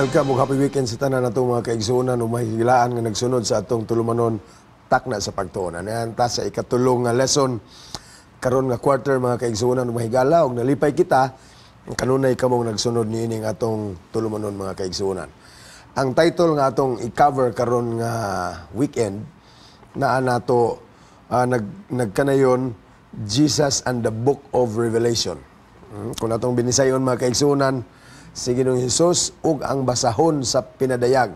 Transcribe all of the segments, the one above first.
Welcome ug happy weekend sa tanan natong mga kaigsuonan ug mahigilaan nga nagsunod sa atong tulumanon takna sa pagtuon. Anayan ta sa ikatulong nga lesson karon nga quarter mga kaigsuonan ug mahigala ug nalipay kita kanunay kamong nagsunod niining atong tulumanon mga kaigsuonan. Ang title nga atong i-cover karon nga weekend naa nato nagkanayon Jesus and the Book of Revelation. Kung atong binisayon mga kaigsuonan si Ginoong Hesus ug ang basahon sa pinadayag.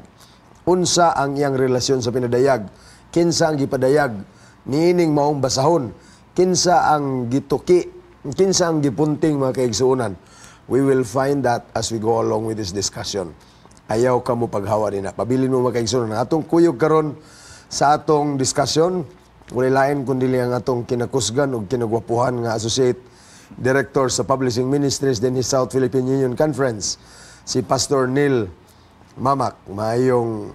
Unsa ang iyang relasyon sa pinadayag? Kinsa ang gipadayag niining maong basahon? Kinsa ang gituki? Kinsa ang gipunting mga kaigsuonan? We will find that as we go along with this discussion. Ayaw ka mo paghawa din na. Pabilin mo mga kaigsuonan. Atong kuyog karon sa atong discussion, wala lain kundi ang atong kinakusgan ug kinagwapuhan nga Associate Director sa Publishing Ministries din ni South Philippine Union Conference, si Pastor Neil Mamak. Maayong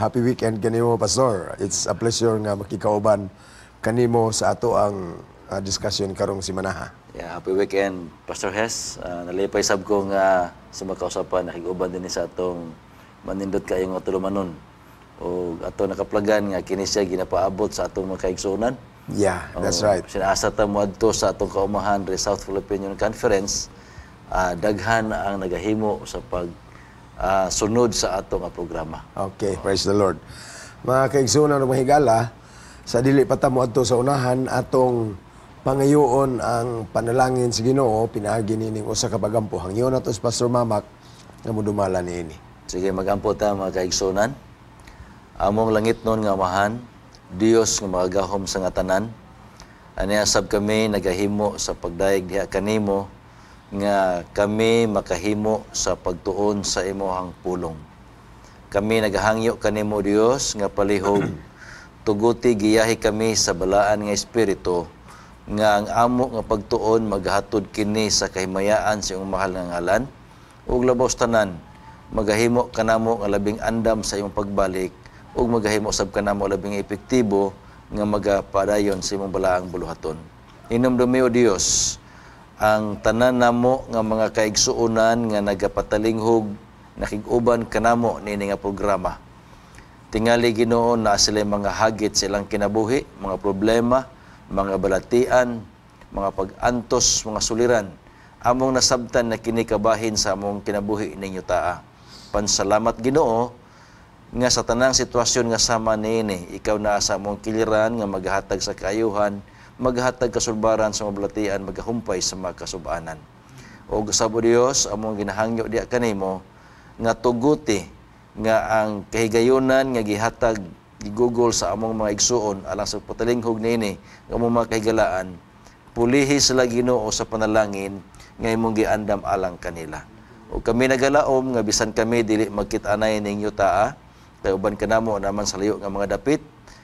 happy weekend kanimo, Pastor. It's a pleasure nga makikauban kanimo sa ato ang discussion karong simanaha. Yeah, happy weekend, Pastor Hes. Nalipay sab ko nga sa makausapan nakiguban din sa atong manindot kayong tulumanon. O ato nakaplagan nga kini siya ginapaabot sa atong mga kaigsuonan. Yeah, that's right. Sinasa ta mo adto sa atong kaumahan re South Philippine Union Conference, daghan ang nagahimo sa pag sunod sa atong programa. Okay, praise the Lord. Mga kaigsuonan ug mahigala, sa dili pa ta mo adto sa unahan atong pangayoon ang panalangin sa Ginoo pinaagi nining usa ka pagampo. Hangyo nato si Pastor Mamak nga modumala niini. Sige, magampo ta mga kaigsuonan. Among langit nun nga amahan, Dios nga magagahom sa nga tanan, aniya sab kami nagahimo sa pagdayeg diha kanimo nga kami makahimo sa pagtuon sa imong pulong. Kami nagahangyo kanimo Dios nga palihog tuguti giyahi kami sa balaan nga espiritu nga ang amo nga pagtuon maghatod kini sa kahimayaan sa imong mahal nga ngalan ug labaw tanan magahimo kanamo nga labing andam sa imong pagbalik ug magahimo sab kanamo labing epektibo nga magapadayon sa imong balaang buluhaton. Hinumdumi o Dios ang tanan namo nga mga kaigsuonan nga nagapatalinghog nakig-uban kanamo niini nga programa. Tingali Ginoo na sila mga hagit silang kinabuhi, mga problema, mga balatian, mga pag-antos, mga suliran. Among nasabtan na kinikabahin sa among kinabuhi ninyo taa. Pansalamat Ginoo nga sa tanang sitwasyon nga sama niini, ikaw na sa among kiliran nga maghatag sa kaayuhan, maghatag kasulbaran sa mabalatian, magahumpay sa mga kasubanan. O sabo Dios, among ginahangyo diha kanimo nga tuguti nga ang kahigayunan nga gihatag gigugol sa among mga igsuon alang sa patalinghog niini nga among mga kahigalaan, pulihi sila Ginoo sa panalangin nga imong giandam alang kanila. O kami nagalaom nga bisan kami dili magkit-anay ninyo taa, kay uban kanamo naman sa layo nga mga dapit,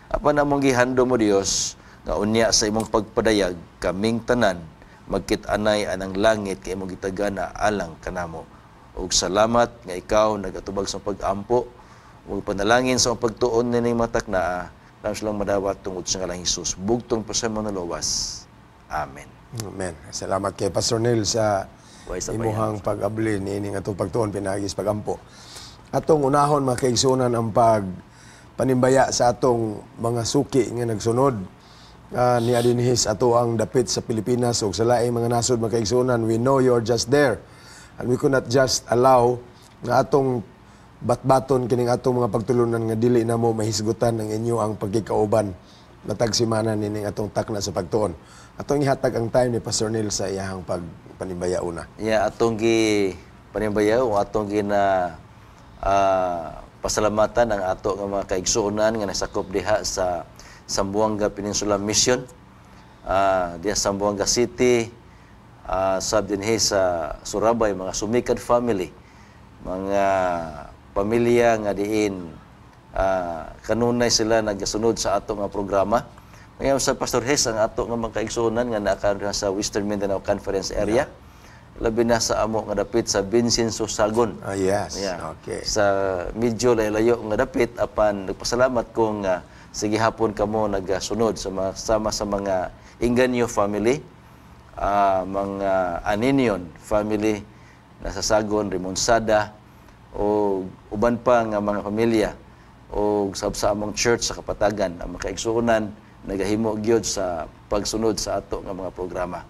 apan among gihando mo Dios nga unya sa imong pagpadayag kaming tanan magkit-anay anang langit kay imong gitagana alang kanamo. Ug salamat nga ikaw nagatubag sa pag-ampo ug panalangin sa pagtuon nining matak naa lang silang madawat tungod sa ngalang Hesus. Bugtong pasaymo na luwas. Amen. Amen. Salamat kay Pastor Neil sa imuhang pag-abli niining atong pagtuon pinaagis pagampo. Atong unahon mga kaigsuonan ang pagpanimbaya sa atong mga suki nga nagsunod ni adinhis ato ang dapit sa Pilipinas ug sa laing mga nasod mga kaigsuonan. We know you're just there and we could not just allow nga atong batbaton kining atong mga pagtulunan nga dili na mo mahisgutan ng inyo ang pagkikauban matag simana nining atong takna sa pagtuon. Atong ihatag ang time ni Pastor Neil sa iyang pagpanimbaya una. Yeah, atong gi panimbaya o atong gina pasalamatan ang ato nga mga kaigsuonan nga nasakop diha sa Zamboanga Peninsula Mission, diha sa Zamboanga City, sab dinhi sa Surabay, mga sumikad family, mga pamilya nga diin kanunay sila nagasunod sa ato nga programa. Ngayon sa Pastor Hes ang ato nga mga kaigsuonan nga naa sa Western Mindanao Conference area. Labi na sa amo nga dapit sa Binsin Susagon. Yes. Yeah. Okay. Sa medyo layo nga dapit apan nagpasalamat kong sige hapon kamo nagasunod sama sa mga Inganyo family, mga Aninion family, Nasasagon, Rimonsada, o uban pa nga mga pamilya o sa among church sa Kapatagan ang mga kaigsuonan nagahimo gyud sa pagsunod sa ato nga mga programa.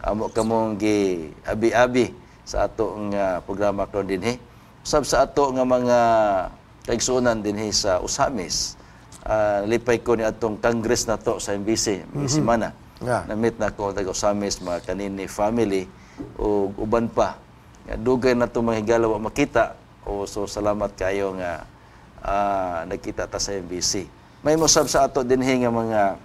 Amo kamong gi abi-abi sa ato nga programa karon dinhi. Usab sa ato nga mga kaigsuonan dinhi sa Usamis. Lipay ko ni atong Congress na to sa MBC may semana. Na-meet na ko taga Usamis mga kanini family o uban pa. Dugay na itong mga higala wa makita. So salamat kayo nga nagkita ta sa MBC. May musab sa ato dinhi nga mga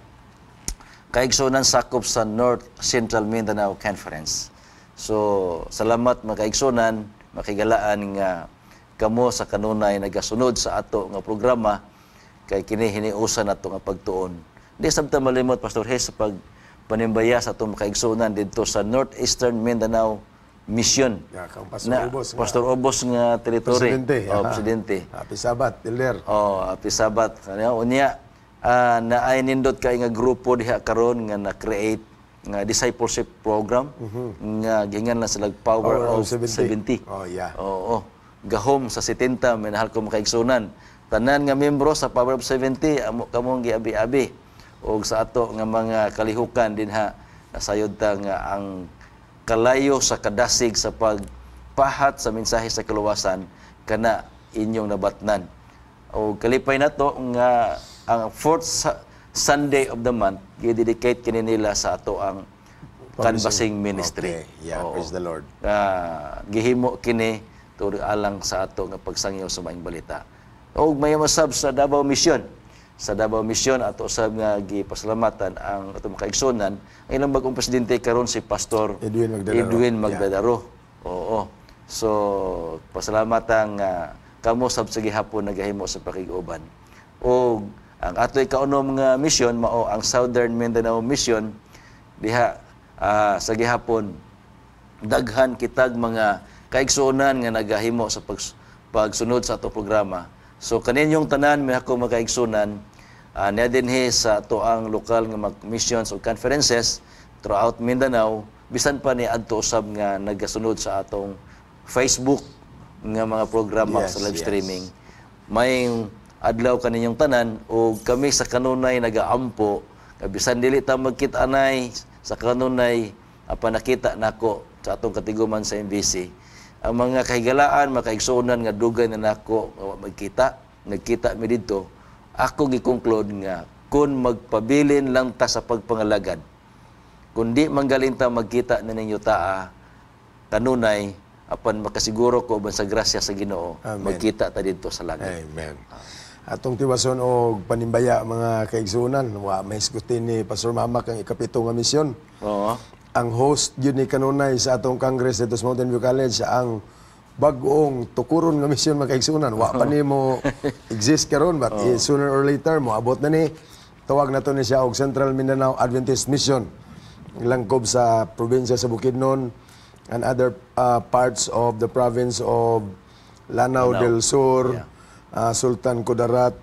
kaigsuonan sakop sa North Central Mindanao Conference. So salamat mga kaigsuonan, makigalaan nga kamo sa kanunay nagasunod sa ato nga programa kay kini hiniusan nato nga pagtuon. Di sabta malimot Pastor Hes sa pagpanimbaya sa atong kaigsuonan didto sa Northeastern Mindanao Mission. Kang Pastor Obos. Pastor Obos nga territory. Presidente. Presidente. Happy Sabat, Elder. Happy Sabat. Unya, naay nindot kay nga grupo diha karon nga na-create nga discipleship program nga gingan na sila Power of 70. Oo. Gahom sa 70 minahal ko makaigsunan. Tanan nga membro sa Power of 70 amo kamong giabi-abi og sa ato nga mga kalihukan dinha nasayod ta nga ang kalayo sa kadasig sa pagpahat sa mensahe sa kaluwasan kana inyong nabatnan. O kalipay na to nga ang fourth Sunday of the month gi-dedicate kini nila sa ato ang canvassing ministry. Okay. Yeah, praise the Lord. Gihimo kini tungod alang sa ato nga pagsangyo sa maayong balita. O may masab sa Davao Mission. Sa Davao Mission ato usab nga gipasalamatan ang atong kaigsuonan ang ilang bagong presidente karon si Pastor Edwin Magdadaro. Oo. So pasalamatan nga kamo sab sa gihapon nagahimo sa pakiguban. O ang ato'y kaunom nga mission mao ang Southern Mindanao Mission diha sa gihapon daghan kitag mga kaigsuonan nga nagahimo sa pagsunod sa ato programa. So kaninyong tanan may ako makaigsunan niya dinhi sa ato ang lokal nga missions o conferences throughout Mindanao bisan pa ni adto usab nga nagasunod sa atong Facebook nga mga programa sa live streaming. May adlaw kaninyong tanan o kami sa kanunay nagaampo bisan dili ta magkita-anay sa kanunay nakita nako sa atong katiguman sa MBC ang mga kahigalaan makaigsuonan nga dugay na nako nagkita mi didto ako gi-conclude nga kun magpabilin lang ta sa pagpangalagad kundi manggalin ta magkita na ninyo taa kanunay apan makasiguro ko ban sa grasya sa Ginoo magkita ta didto sa langit. Amen. Atong tiwason og panimbaya mga kaigsuonan wa may isgutin ni Pastor Mamak ang ikapito nga misyon. Oo. Ang host yun ni kanunay sa atong Congress dito sa Mountain View College ang bag-ong tukuron nga misyon mga kaigsuonan. Wa pa ni mo exist karon but sooner or later mo abot na ni tawag na to ni siya og Central Mindanao Adventist Mission. Langkob sa probinsya sa Bukidnon and other parts of the province of Lanao del Sur. Sultan Kudarat,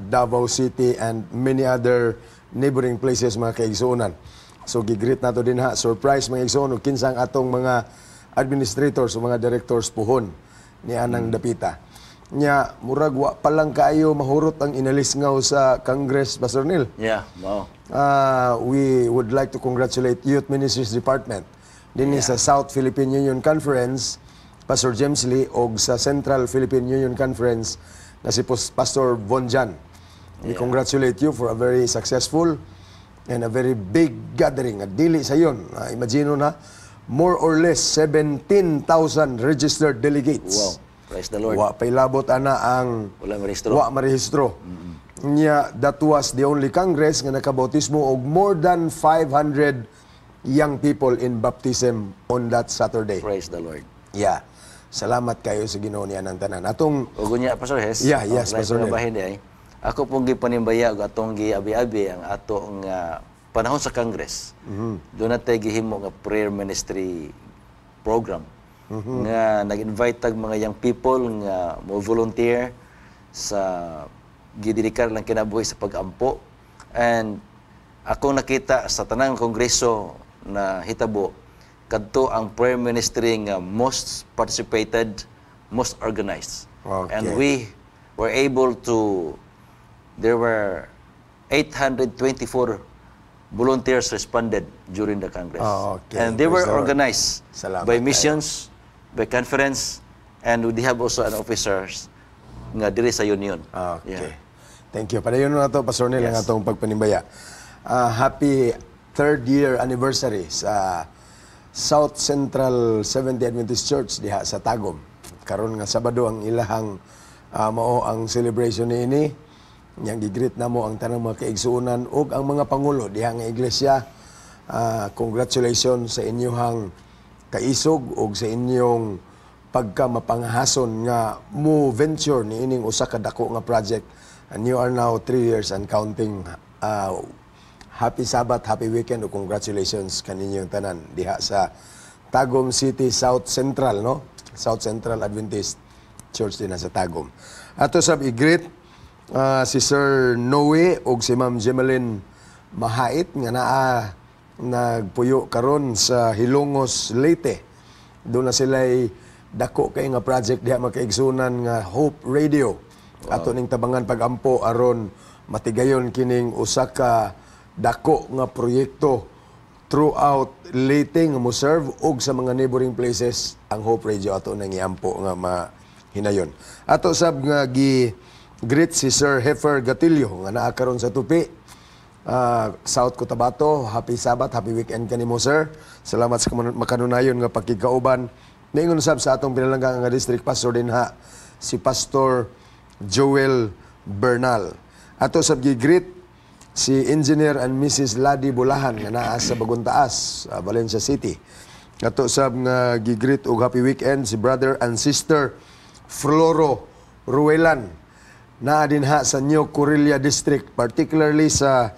Davao City, and many other neighboring places mga kaigsuonan. So gigreet nato din ha, surprise mga kaigsuonan, kinsang atong mga administrators o mga directors puhon ni Anang Dapita. Nya, murag wa palang kayo mahurot ang inalisngaw sa Congress, Pastor Neil. Yeah, wow. We would like to congratulate Youth Ministries Department din sa South Philippine Union Conference, Pastor James Lee, o sa Central Philippine Union Conference, na si Pastor Von Jan. We congratulate you for a very successful and a very big gathering. At dili sa yun, imagine na, more or less 17,000 registered delegates. Wow, praise the Lord. Wa pailabot ana ang wa marehistro. That was the only Congress nga nakabautismo og more than 500 young people in baptism on that Saturday. Praise the Lord. Yeah. Salamat kayo sa Ginoo niya ng tanan. Atong ugunya Pastor Hes. Yeah, yes, Pastor Hes. Ako pong gipanimbaya og atong giabi-abi ang atong panahon sa Congress. Doon natin gihimo nga prayer ministry program nga nag-invite tag mga young people nga mo volunteer sa gidedikar lang kinabuhi sa pag-ampo. And ako nakita sa tanang kongreso na hitabo kadto ang prayer ministry nga most participated most organized. Okay. And we were able to, there were 824 volunteers responded during the Congress. Okay. And they Praise were the Lord. organized Salamat by kayo. missions, by conference, and we have also an officers nga diri sa union. Okay. Yeah. Thank you. Padayon na ito, Pastor Neil, ang Yes. atong pagpanimbaya. Happy third year anniversary sa South Central Seventh-day Adventist Church diha sa Tagum. Karon nga Sabado ang ilahang mao ang celebration niini. Yang gigreet namo ang tanang mga kaigsuonan ug ang mga pangulo diha nga iglesia. Congratulations sa inyong kaisog ug sa inyong pagkamapangahason nga mo venture ni ining usa ka dako nga project, and you are now 3 years and counting. Happy Sabbath, happy weekend ug congratulations kaninyong tanan diha sa Tagum City South Central, no? South Central Adventist Church din sa Tagum. Ato sab i-greet si Sir Noe ug si Ma'am Jemeline Mahait nga naa nagpuyo karon sa Hilongos, Leyte. Doon na sila'y dako kay nga project diha makaigsunan nga Hope Radio. Ato ning tabangan pagampo aron matigayon kining usa ka dako nga proyekto throughout Leyte nga mo serve og sa mga neighboring places ang Hope Radio ato nang iampo nga mahinayon. Ato sab nga greet si Sir Heifer Gatillo nga naa karon sa Tupi, South Cotabato. Happy Sabbath, happy weekend kanimo, sir. Salamat sa makanunayon nga pagkikauban. Naingon sab sa atong pinalangga nga district pastor din ha, si Pastor Joel Bernal. Ato sab greet si Engineer and Mrs. Ladi Bulahan nga naa sa Baguntaas, Valencia City. Ato sab nga gigreet og happy weekend si Brother and Sister Floro Ruelan naa din ha sa New Corilla District, particularly sa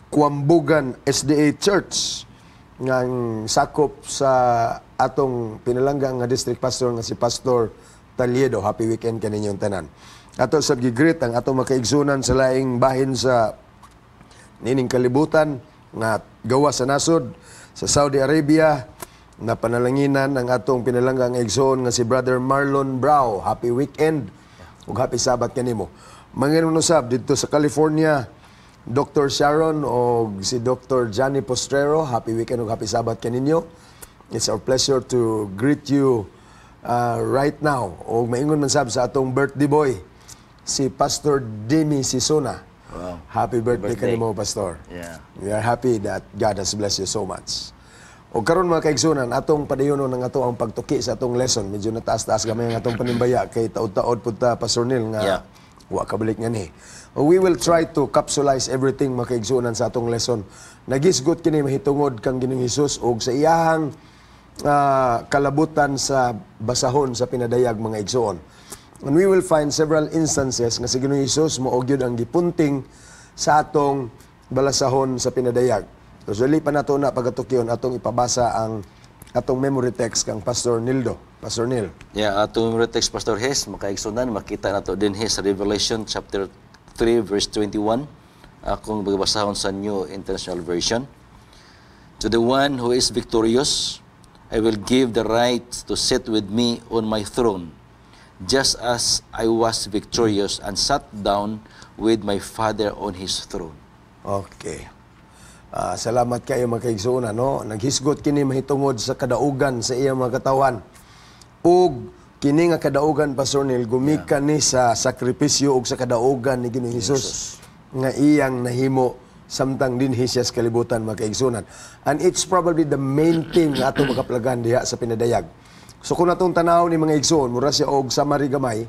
Kuambugan SDA Church nga sakop sa atong pinalangga nga district pastor nga si Pastor Taliedo. Happy weekend kaninyong tanan. Ato sab gigreet ang atong makaigsunan sa laing bahin sa nining kalibutan nga gawa sa nasod sa Saudi Arabia na panalanginan ang atong pinalanggang igsoon nga si Brother Marlon Brau. Happy weekend ug happy Sabbath kanimo. Mangingon usab dito sa California, Dr. Sharon o si Dr. Johnny Postrero. Happy weekend ug happy Sabbath kaninyo. It's our pleasure to greet you right now. O maingon man sab sa atong birthday boy, si Pastor Demi Sisona. Wow. Happy birthday kanimo, Pastor. Yeah. We are happy that God has blessed you so much. O karon mga kaigsunan, atong padayonon ng ato ang pagtuki sa atong lesson. Medyo nataas-taas gamay ang atong panimbaya kay taod-taod pud ta, Pastor Neil, nga wa kabalik nga ni. We will try to capsulize everything mga kaigsunan sa atong lesson. Nagisgot kini mahitungod kang Ginoong Hesus og sa iyahang kalabutan sa basahon sa pinadayag mga igsoon. And we will find several instances nga si Ginoong Hesus moog ang gipunting sa atong balasahon sa pinadayag. So, dali pa nato na pagkatukyon atong ipabasa ang atong memory text kang Pastor Nildo. Pastor Neil. Yeah, atong memory text, Pastor Hes, makaigsunan, makita nato din sa Revelation chapter 3 verse 21. Akong magbabasahon sa New International Version. To the one who is victorious, I will give the right to sit with me on my throne, just as I was victorious and sat down with my Father on His throne. Okay. Salamat kayo mga kaigsunan, no? Naghisgot kini mahitungod sa kadaugan sa iyang mga katawan. Ug kini nga kadaugan, Pastor Neil, gumikan ni sa sakripisyo ug sa kadaugan ni Ginoong Hesus nga iyang nahimo samtang dinhi siya sa kalibutan mga kaigsunan. And it's probably the main thing nga ato makaplagan diha sa pinadayag. So kung atong tanaw ni mga igsoon, mura siya og summary gamay,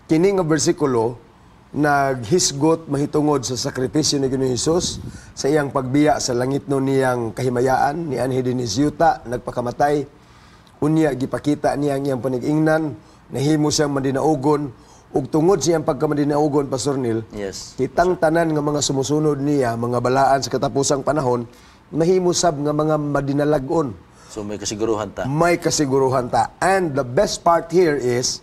kini nga bersikulo naghisgot mahitungod sa sakripisyo ni Ginoong Hesus sa iyang pagbiya sa langit no niyang kahimayaan ni anhi dinhi yuta nagpakamatay, unya gipakita niya ang iyang panig-ingnan, nahimo siyang madinaugon ug tungod siyang pagkamadinaugon, Pastor Neil, kitang tanan nga mga sumusunod niya, mga balaan sa katapusang panahon, mahimo sab nga mga madinalagon. So may kasiguruhan ta. May kasiguruhan ta. And the best part here is,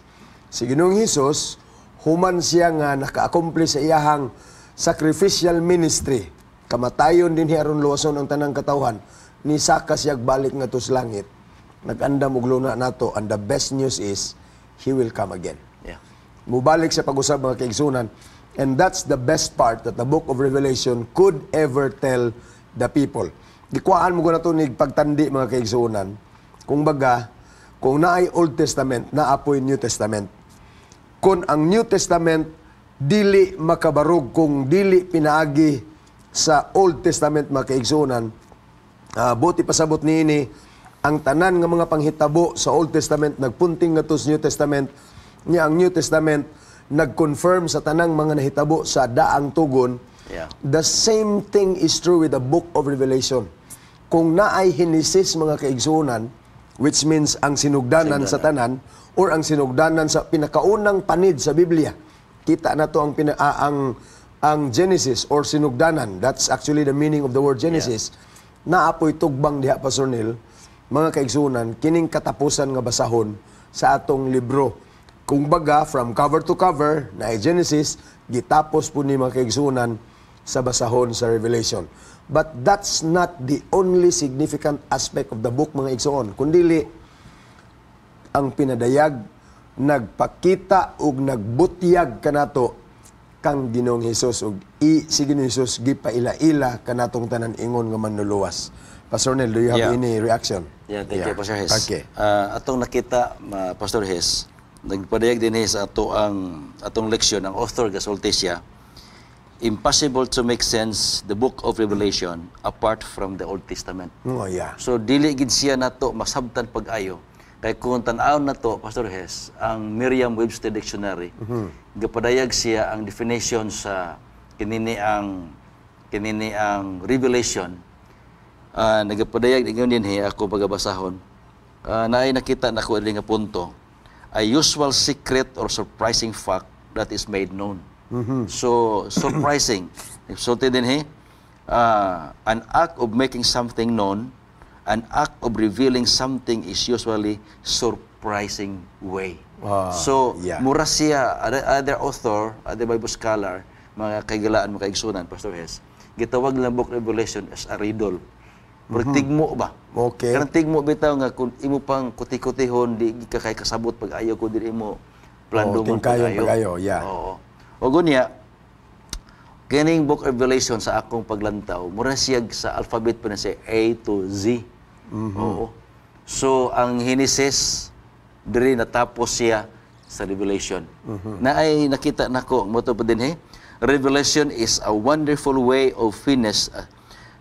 si Ginoong Hesus, human siya nga naka-accomplish sa iyahang sacrificial ministry. Kamatayon din aron luwason ang tanang katawhan, ni saka siya balik nga to sa langit. nag-andam og luna nato, and the best news is He will come again. Yeah. Mubalik sa pag-usab mga kaigsunan, and that's the best part that the book of Revelation could ever tell the people. Gikuhaan mo ko na ito ni pagtandi mga kaigsunan, kung baga, kung naay Old Testament, naapoy New Testament. Kung ang New Testament dili makabarog, kung dili pinaagi sa Old Testament mga kaigsunan, buti pasabot niini ang tanan nga mga panghitabo sa Old Testament nagpunting ngadto sa New Testament, niya ang New Testament nag-confirm sa tanang mga nahitabo sa daang tugon. Yeah. The same thing is true with the book of Revelation. Kung naay Genesis mga kaigsunan, which means ang sinugdanan sa tanan or ang sinugdanan sa pinakaunang panid sa Biblia, kita na to ang Genesis or sinugdanan. That's actually the meaning of the word Genesis. Naapoy tugbang diha Pastor Neil, mga kaigsunan, kining katapusan nga basahon sa atong libro. Kung baga, from cover to cover, na Genesis, gitapos po ni mga kaigsunan sa basahon sa Revelation. But that's not the only significant aspect of the book, mga igsoon. Kundili, ang pinadayag, nagpakita ug nagbutyag kanato kang Ginoong Hesus ug si Ginoong Hesus gipaila-ila kanatong tanan ingon nga manluluwas. Pastor Nel, do you have any reaction? Yeah, thank you, Pastor Hes. Okay. Atong nakita, Pastor Hes, nagpadayag din sa atong leksyon, ang author Gasoltesia, impossible to make sense the book of Revelation apart from the Old Testament. Oh, yeah. So, dili gid siya nato masabtan pag-ayo. Kay kung tan-aw nato, Pastor Hes, ang Merriam-Webster Dictionary, gapadayag siya ang definition sa kinini ang Revelation. Nagapadayag din ako pagabasahon. Naay nakita nako nga punto. A usual secret or surprising fact that is made known. So, surprising. So, din an act of making something known, an act of revealing something is usually surprising way. So, mura siya, other author, other Bible scholar, mga kaigalaan, mga kaigsunan, Pastor Hes, gitawag lang book Revelation as a riddle. Pero tigmo ba? Okay. Karang tigmo bitaw nga kung imo pang kuti-kutihon, di ka kay kasabot pag-ayo kung di mo plandungon pag-ayo. Yeah. Oo. O gunya, kining book Revelation sa akong paglantaw, mura siya sa alphabet pa na siya A to Z. Oo. So, ang Genesis, diri natapos siya sa Revelation. Na ay nakita nako mo to pa din Revelation is a wonderful way of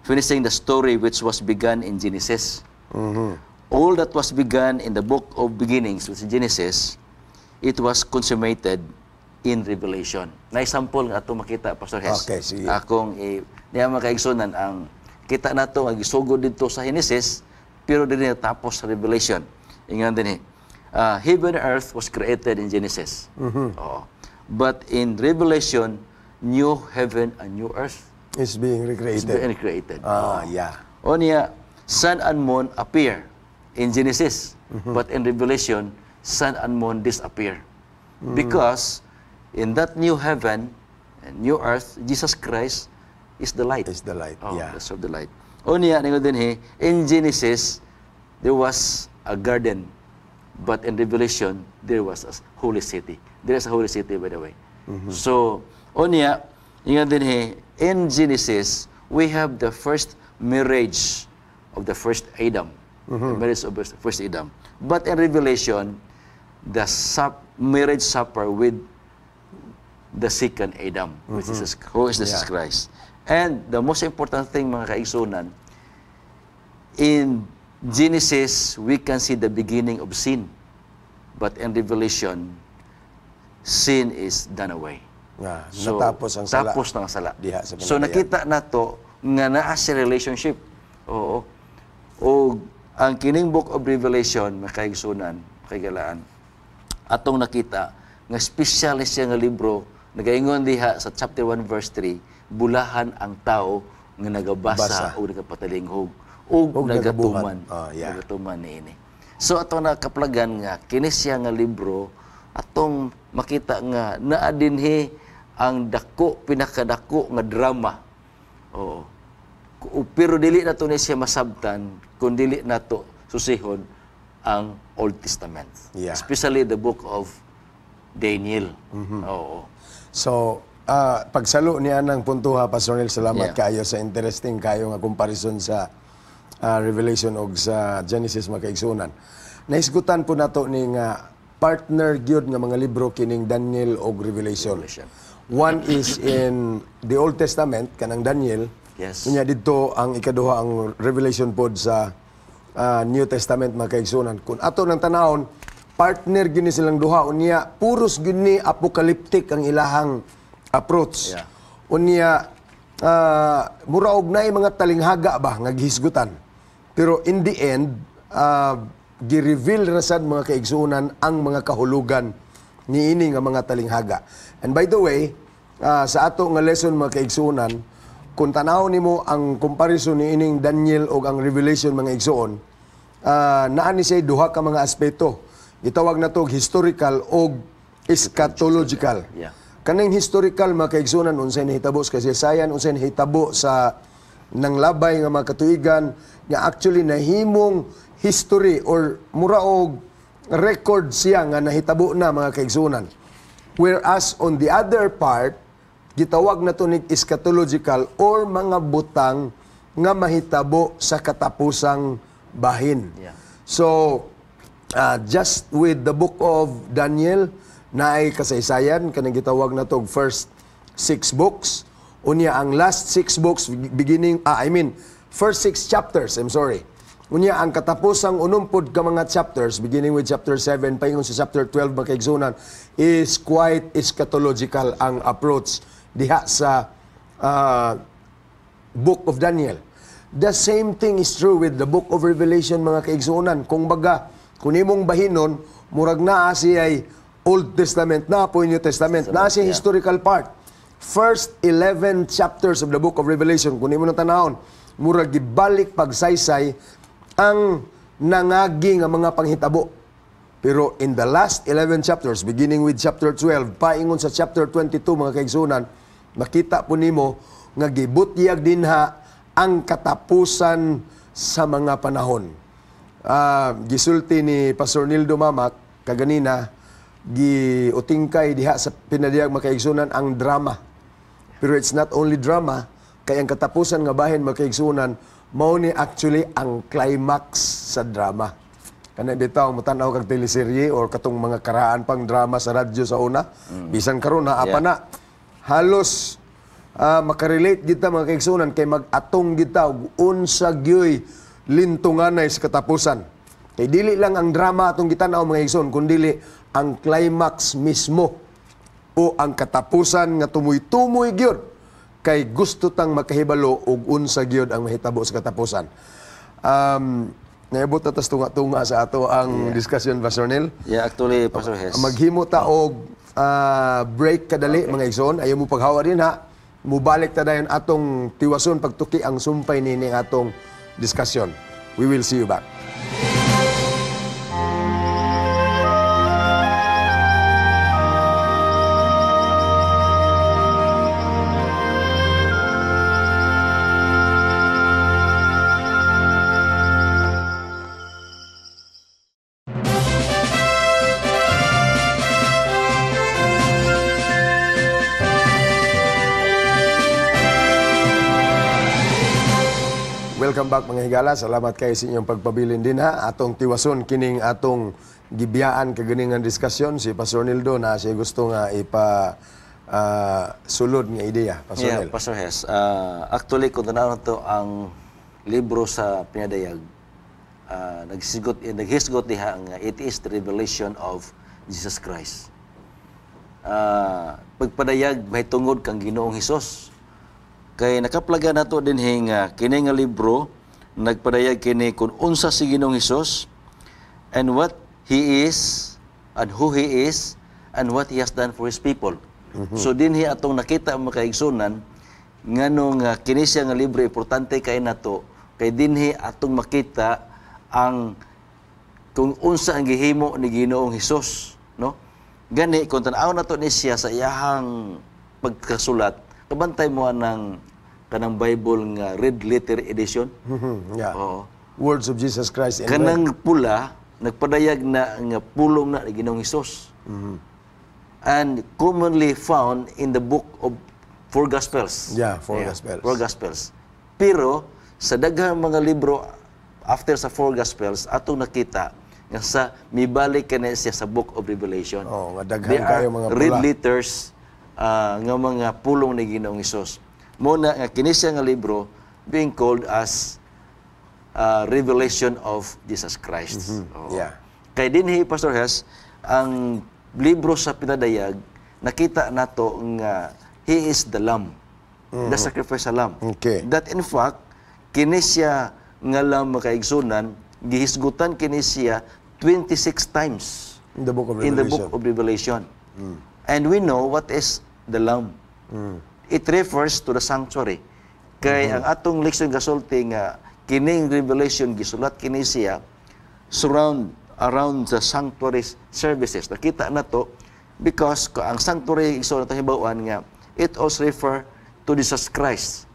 finishing the story which was begun in Genesis. All that was begun in the book of beginnings, which is Genesis, it was consummated in Revelation. Na-example nga ito makita, Pastor Hes. Okay, sige. Akong niya mga kaigsunan, ang kita na ito, ang isugod dito sa Genesis, pero din tapos sa Revelation. Ingan din heaven and earth was created in Genesis. But in Revelation, new heaven and new earth Is being recreated. is being created. Yeah. O niya, sun and moon appear in Genesis, but in Revelation, sun and moon disappear. Because in that new heaven and new earth, Jesus Christ is the light. Is the light, yeah. That's of the light. O niya, din in Genesis, there was a garden, but in Revelation, there was a holy city. There is a holy city, by the way. So, o niya, din in Genesis, we have the first marriage of the first Adam. The marriage of the first Adam. But in Revelation, the marriage supper with the second Adam, which is who is Jesus Christ. And the most important thing, mga kaigsunan, in Genesis, we can see the beginning of sin. But in Revelation, sin is done away. So, natapos ang sala. Tapos na ang sala. Diha sa So, nakita na to nga naa si relationship. Oo. O ang kining book of Revelation, makaigsunan, makaigalaan, atong nakita, nga specialist siya nga libro, nagaingon diha sa chapter 1 verse 3, bulahan ang tao nga nagabasa o nagapatalinghog o nagatuman. Nagatuman niini. So, atong nakaplagan nga, kinis siya nga libro, atong makita nga naa dinhi ang dako, pinakadako nga drama. Oo. Pero dili na to ni siya masabtan, kung dili na to susihon, ang Old Testament. Yeah. Especially the book of Daniel. Oo. So, pagsalo niya ng puntuha, Pastor Nel, salamat Yeah. kayo sa interesting kayo nga comparison sa Revelation o sa Genesis mga kaigsunan. Naisgutan po nato ni nga partner gyud nga mga libro kining Daniel o Revelation. One is in the Old Testament, kanang Daniel. Yes. Unya dito ang ikaduha ang Revelation pod sa New Testament mga kaigsunan. Kung ato ng tanahon, partner gyud ni silang duha. Unya puros gyud ni apocalyptic ang ilahang approach. Yeah. Unya mura og naay mga talinghaga ba nga gihisgutan. Pero in the end, gi-reveal na sad mga kaigsunan ang mga kahulugan niini nga mga talinghaga. And by the way, sa ato nga lesson mga kaigsunan, kung tanaw nimo ang comparison ni ining Daniel o ang Revelation mga igsuon, naa ni siya duha ka mga aspeto. Gitawag na to historical o eschatological. Yeah. Kanang historical mga kaigsunan unsay nahitabo sa kasaysayan, unsay nahitabo sa nang labay nga mga katuigan nga actually nahimong history or mura og record siya nga nahitabo na mga kaigsunan. Whereas on the other part, gitawag na to ni eschatological or mga butang nga mahitabo sa katapusang bahin. Yeah. So, just with the book of Daniel, naay kasaysayan, kanang gitawag na to first 6 books. Unya ang last 6 books, first 6 chapters, Unya ang katapusang unumpod ka mga chapters, beginning with chapter 7, paingon sa chapter 12, mga kaigsunan, is quite eschatological ang approach diha sa book of Daniel. The same thing is true with the book of Revelation, mga kaigsunan. Kung baga, kung imong bahinon, murag naa siya'y Old Testament na po New Testament, na siya historical part. First 11 chapters of the book of Revelation, kung imo na tanahon, murag gibalik pagsaysay ang nangagi nga mga panghitabo. Pero in the last 11 chapters, beginning with chapter 12, paingon sa chapter 22, mga kaigsunan, makita po nimo nga gibutyag dinha ang katapusan sa mga panahon. Gisulti ni Pastor Nildo Mamak kaganina, giutingkay diha sa pinadiyag mga kaigsunan ang drama. Pero it's not only drama, kay ang katapusan nga bahin mga kaigsunan, mao ni actually ang climax sa drama. Kana bitaw mutanaw kag teleserye or katong mga karaan pang drama sa radyo sa una, bisan karon apa na halos makarelate gid ta mga kaigsunan kay mag-atong gid ta og unsa gyoy lintunganay sa katapusan. Kay dili lang ang drama atong gitanaw mga kaigsunan, kundi ang climax mismo o ang katapusan nga tumoy-tumoy gyud kay gusto tang makahibalo og unsa gyud ang mahitabo sa katapusan. Naabot na tas tunga-tunga sa ato ang discussion, Pastor Nel. Yeah, actually, Pastor Hes. Maghimo ta og break kadali mga igsoon. Ayaw mo paghawa din ha. Mubalik ta dayon atong tiwason pagtuki ang sumpay nini atong discussion. We will see you back. Welcome back mga higala. Salamat kayo sa inyong pagpabilin din ha. Atong tiwason kining atong gibiyaan kaganingan diskusyon si Pastor Nildo na siya gusto nga sulod nga ideya. Pastor Nel. Pastor Hes. Actually, kung tanaw to ang libro sa pinadayag, naghisgot diha nga it is the revelation of Jesus Christ. Pagpadayag may tungod kang Ginoong Hesus. Kay nakaplaga nato din nga kini nga libro nagpadayag kini kung unsa si Ginoong Hesus and what he is and who he is and what he has done for his people. So dinhi atong nakita mga kaigsunan ngano nga kini siya nga libro importante kay nato kay dinhi atong makita ang kung unsa ang gihimo ni Ginoong Hesus, no? Gani kung tan-aw nato ni siya sa iyahang pagkasulat, kabantay mo ng kanang Bible nga red letter edition. Yeah. Oo. Words of Jesus Christ in red. Kanang pula nagpadayag na nga pulong na ni Ginoong Hesus. And commonly found in the book of Four Gospels. Yeah, Four Gospels. Four Gospels. Pero sa daghang mga libro after sa Four Gospels atong nakita nga sa mibalik kani siya sa Book of Revelation. Oh, nga daghan They kayo are mga pula. red letters nga mga pulong ni Ginoong Hesus. Muna nga kini siya nga libro being called as Revelation of Jesus Christ. Oo. Yeah. Kay dinhi Pastor Hes, ang libro sa pinadayag nakita nato nga he is the lamb, the sacrificial lamb. Okay. That in fact kini siya nga lamb makaigsunan, gihisgutan kini siya 26 times In the book of in Revelation. the book of Revelation. And we know what is the lamb. It refers to the sanctuary. Kay ang atong leksyon gasulti nga kining Revelation gisulat kini siya around the sanctuary services. Nakita na to because ang sanctuary iso na hibawan nga it also refer to Jesus Christ.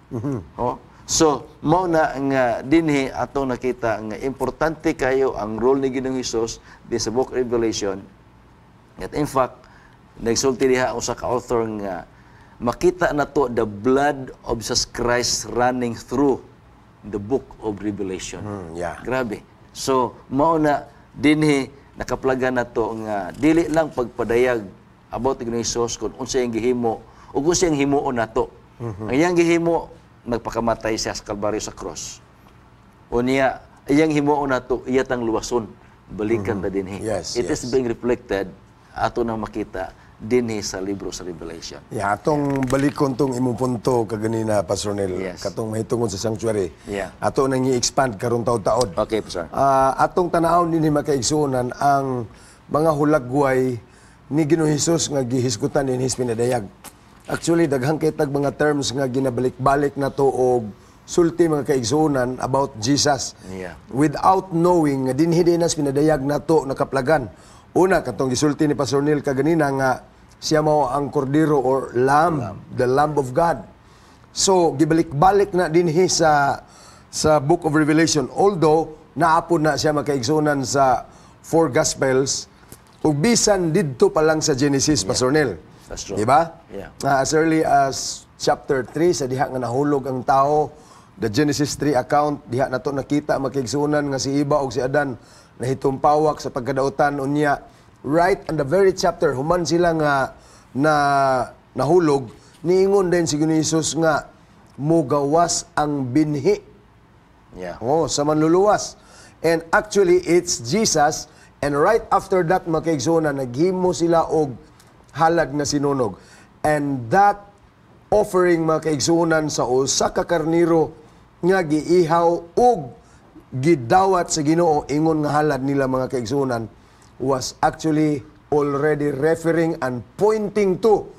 Oh. So mao na nga dinhi atong nakita nga importante kayo ang role ni Ginoong Hesus di sa book of Revelation. At in fact, nagsulti diha usa ka author nga makita na to the blood of Jesus Christ running through the book of Revelation. Yeah. Grabe. So mao na dinhi nakaplaga na to nga dili lang pagpadayag about Ginoong Hesus kung unsa iyang gihimo ug unsa iyang himuon nato. Ang iyang gihimo nagpakamatay siya sa Kalbaryo sa cross. Unya iyang himuon nato iyatang luwason balikan ta dinhi. Yes, It is yes. being reflected ato nang makita dinhi sa libro sa Revelation. Yeah, atong balikon tong imong punto kaganina Pastor Nel, Yes. katong mahitungod sa sanctuary. Yeah. Ato nang i-expand karong taud-taod. Okay, Pastor. Atong tanawon dinhi makaigsunan ang mga hulagway ni Ginoong Hesus nga gihisgutan din his pinadayag. Actually daghang kay tag mga terms nga ginabalik-balik na to og sulti mga kaigsunan about Jesus. Yeah. Without knowing nga dinhi dinas pinadayag nato nakaplagan. Una katong gisulti ni Pastor Neil kaganina nga siya mao ang kordero or lamb, the lamb of God. So gibalik-balik na dinhi sa Book of Revelation, although naapod na siya makaigsunan sa Four Gospels ug bisan didto pa lang sa Genesis, Pastor Neil. That's true. Di ba? Yeah. As early as chapter 3 sa diha nga nahulog ang tao, the Genesis 3 account, diha nato nakita makigsunan nga si Eva ug si Adan nahitumpawak sa pagkadautan unya. Right on the very chapter human sila nga nahulog, niingon din si Ginoong Hesus nga mugawas ang binhi. Yeah. Oh, sa manluluwas. And actually, it's Jesus. And right after that, makaigsunan, naghimo sila og halad nga sinunog. And that offering makaigsunan sa usa ka karniro nga giihaw og gidawat sa Ginoo ingon nga halad nila mga kaigsunan was actually already referring and pointing to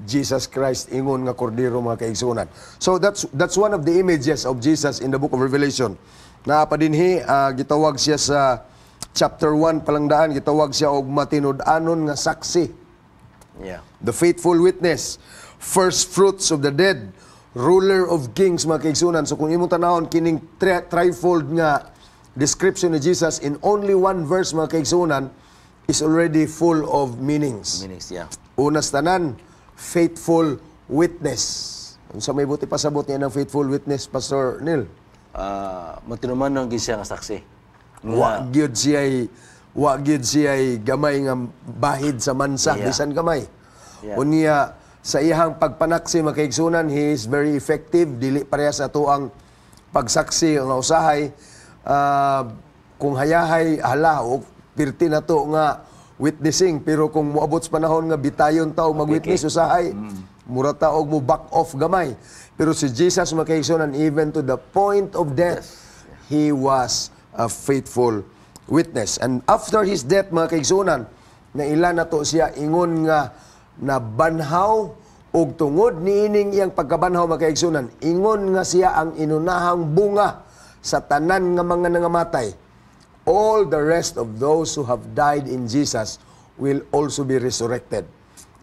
Jesus Christ ingon nga kordero mga kaigsunan. So that's one of the images of Jesus in the book of Revelation. Naapadinhi gitawag siya sa chapter 1 palangdaan, gitawag siya og matinud-anon nga saksi. Yeah. The faithful witness, first fruits of the dead, ruler of kings mga kaigsunan. So kung imong tanawon kining trifold nga description ni Jesus in only one verse mga kaigsunan is already full of meanings. Meanings, yeah. Unas tanan, faithful witness. Unsa may buti pasabot niya ng faithful witness, Pastor Neil? Matinuman nang siya nga saksi. Wa gyud siya'y gamay nga bahid sa mansa, Yeah. bisan gamay. Yeah. Unya sa iyang pagpanaksi makaigsunan, he is very effective, dili pareha sa tuang pagsaksi nga usahay. Kung hayahay hala o pirti na to nga witnessing, pero kung moabot sa panahon nga bitayon ta og mag-witness usahay, mura ta og mo back off gamay. Pero si Jesus makaigsunan, even to the point of death, he was a faithful witness. And after his death mga kaigsunan, naila na to siya ingon nga nabanhaw og tungod niining iyang pagkabanhaw mga kaigsunan, ingon nga siya ang inunahang bunga sa tanan nga mga nangamatay. All the rest of those who have died in Jesus will also be resurrected.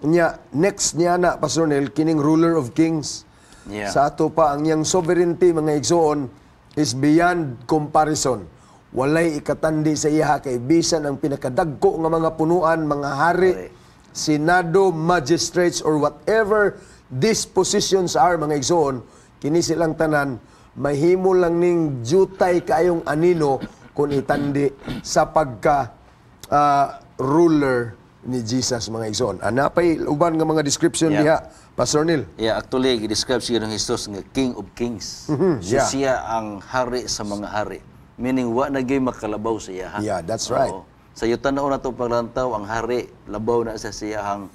Nya next niya na Pastor Neil, kining ruler of kings. Yeah. Sa ato pa ang iyang sovereignty mga igsoon is beyond comparison. walay ikatandi sa iya kay bisan ang pinakadagko nga mga punuan, mga hari, senado, magistrates, or whatever these positions are, mga igsoon, kini silang tanan, mahimo lang ning jutay kayong anino kung itandi sa pagka ruler ni Jesus, mga igsoon. Anapay uban nga mga description diha, Pastor Neil. Yeah, actually, i-describe siya ng Jesus nga King of Kings. So siya ang hari sa mga hari. Meaning, wa na gyud makalabaw sa iya. Yeah, that's right. Oo. Sa iyo tanaw na itong paglantaw, ang hari, labaw na sa siyang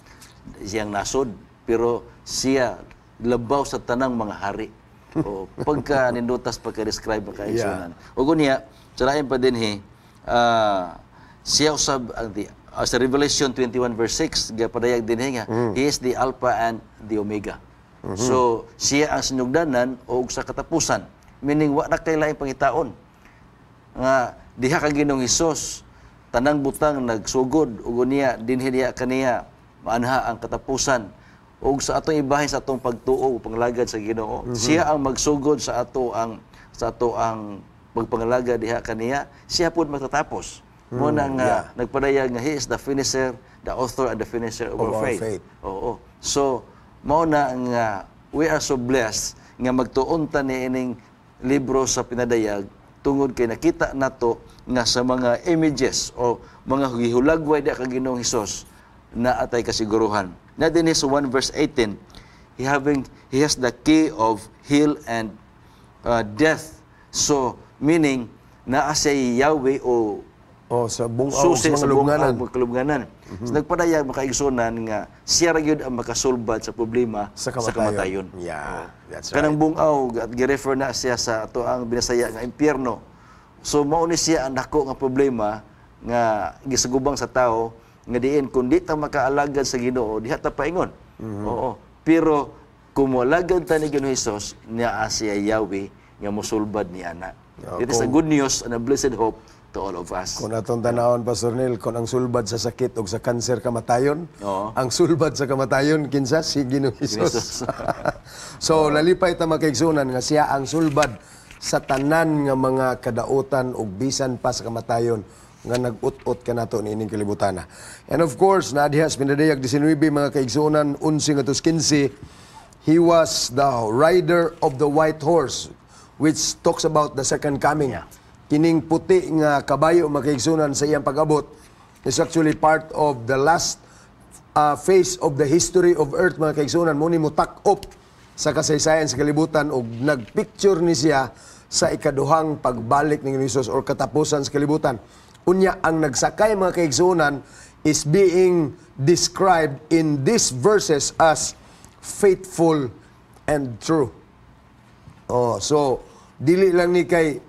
nasod. Pero siya, labaw sa tanang mga hari. O, pagka nindutas, pagka-describe, pagka-igsunan. O gunya, sarahin pa din siya usab, sa Revelation 21 verse 6, padayag din nga, He is the Alpha and the Omega. So, siya ang sinugdanan o sa katapusan. Meaning, wa na kailaing pangitaon. Nga, diha ka Ginoong Hesus, tanang butang nagsugod, ug niya, dinhi diha kaniya, maanha ang katapusan. Ug sa atong ibahin sa atong pagtuo, panglagad sa Ginoo. Siya ang magsugod sa ato ang pagpangalagad diha kaniya, siya pud magtatapos. Mo na nga nagpadayag nga He is the finisher, the author and the finisher of our faith. Oo. So mao na nga we are so blessed nga magtuon ta ni ining libro sa pinadayag tungod kay nakita nato nga sa mga images o mga gihulagway da kang Ginoong Hesus na atay kasiguruhan. Na dinhi sa 1 verse 18, he has the key of hell and death. So meaning naa siya Yahweh o sa bungaw susi sa sa mga kalubnganan. So, nagpadayag makaigsunan nga siya ra gyud ang makasulbad sa problema sa kamatayon. Yeah, that's Kanang right. bungaw at gi-refer na siya sa ato ang binasaya nga impyerno. So mao ni siya ang dako nga problema nga gisugubang sa tao nga diin kun di ta makaalagad sa Ginoo diha ta paingon. Oo. Pero kung moalagad ta ni Ginoong Hesus, niya siya Yahweh nga mosulbad ni ana. It is a good news and a blessed hope to all of us. Kung atong tanawon, Pastor Neil, kung ang sulbad sa sakit o sa kanser kamatayon, Oo. ang sulbad sa kamatayon, kinsa si Ginoong Hesus. Jesus. So, lalipay ta makaigsunan nga siya ang sulbad sa tanan nga mga kadautan o bisan pa sa kamatayon nga nag-ut-ut ka nato ni ining kalibutan. And of course, nadihas pinadayag 19 mga kaigsunan 11 ngadto 15, he was the rider of the white horse, which talks about the second coming. Yeah. Kining puti nga kabayo makaigsunan sa iyang pag-abot is actually part of the last phase of the history of earth, mga kaigsunan. Muni mo tak-op sa kasaysayan sa kalibutan o nagpicture ni siya sa ikaduhang pagbalik ng Hesus or katapusan sa kalibutan. Unya, ang nagsakay, mga kaigsunan, is being described in these verses as faithful and true. So, dili lang ni kay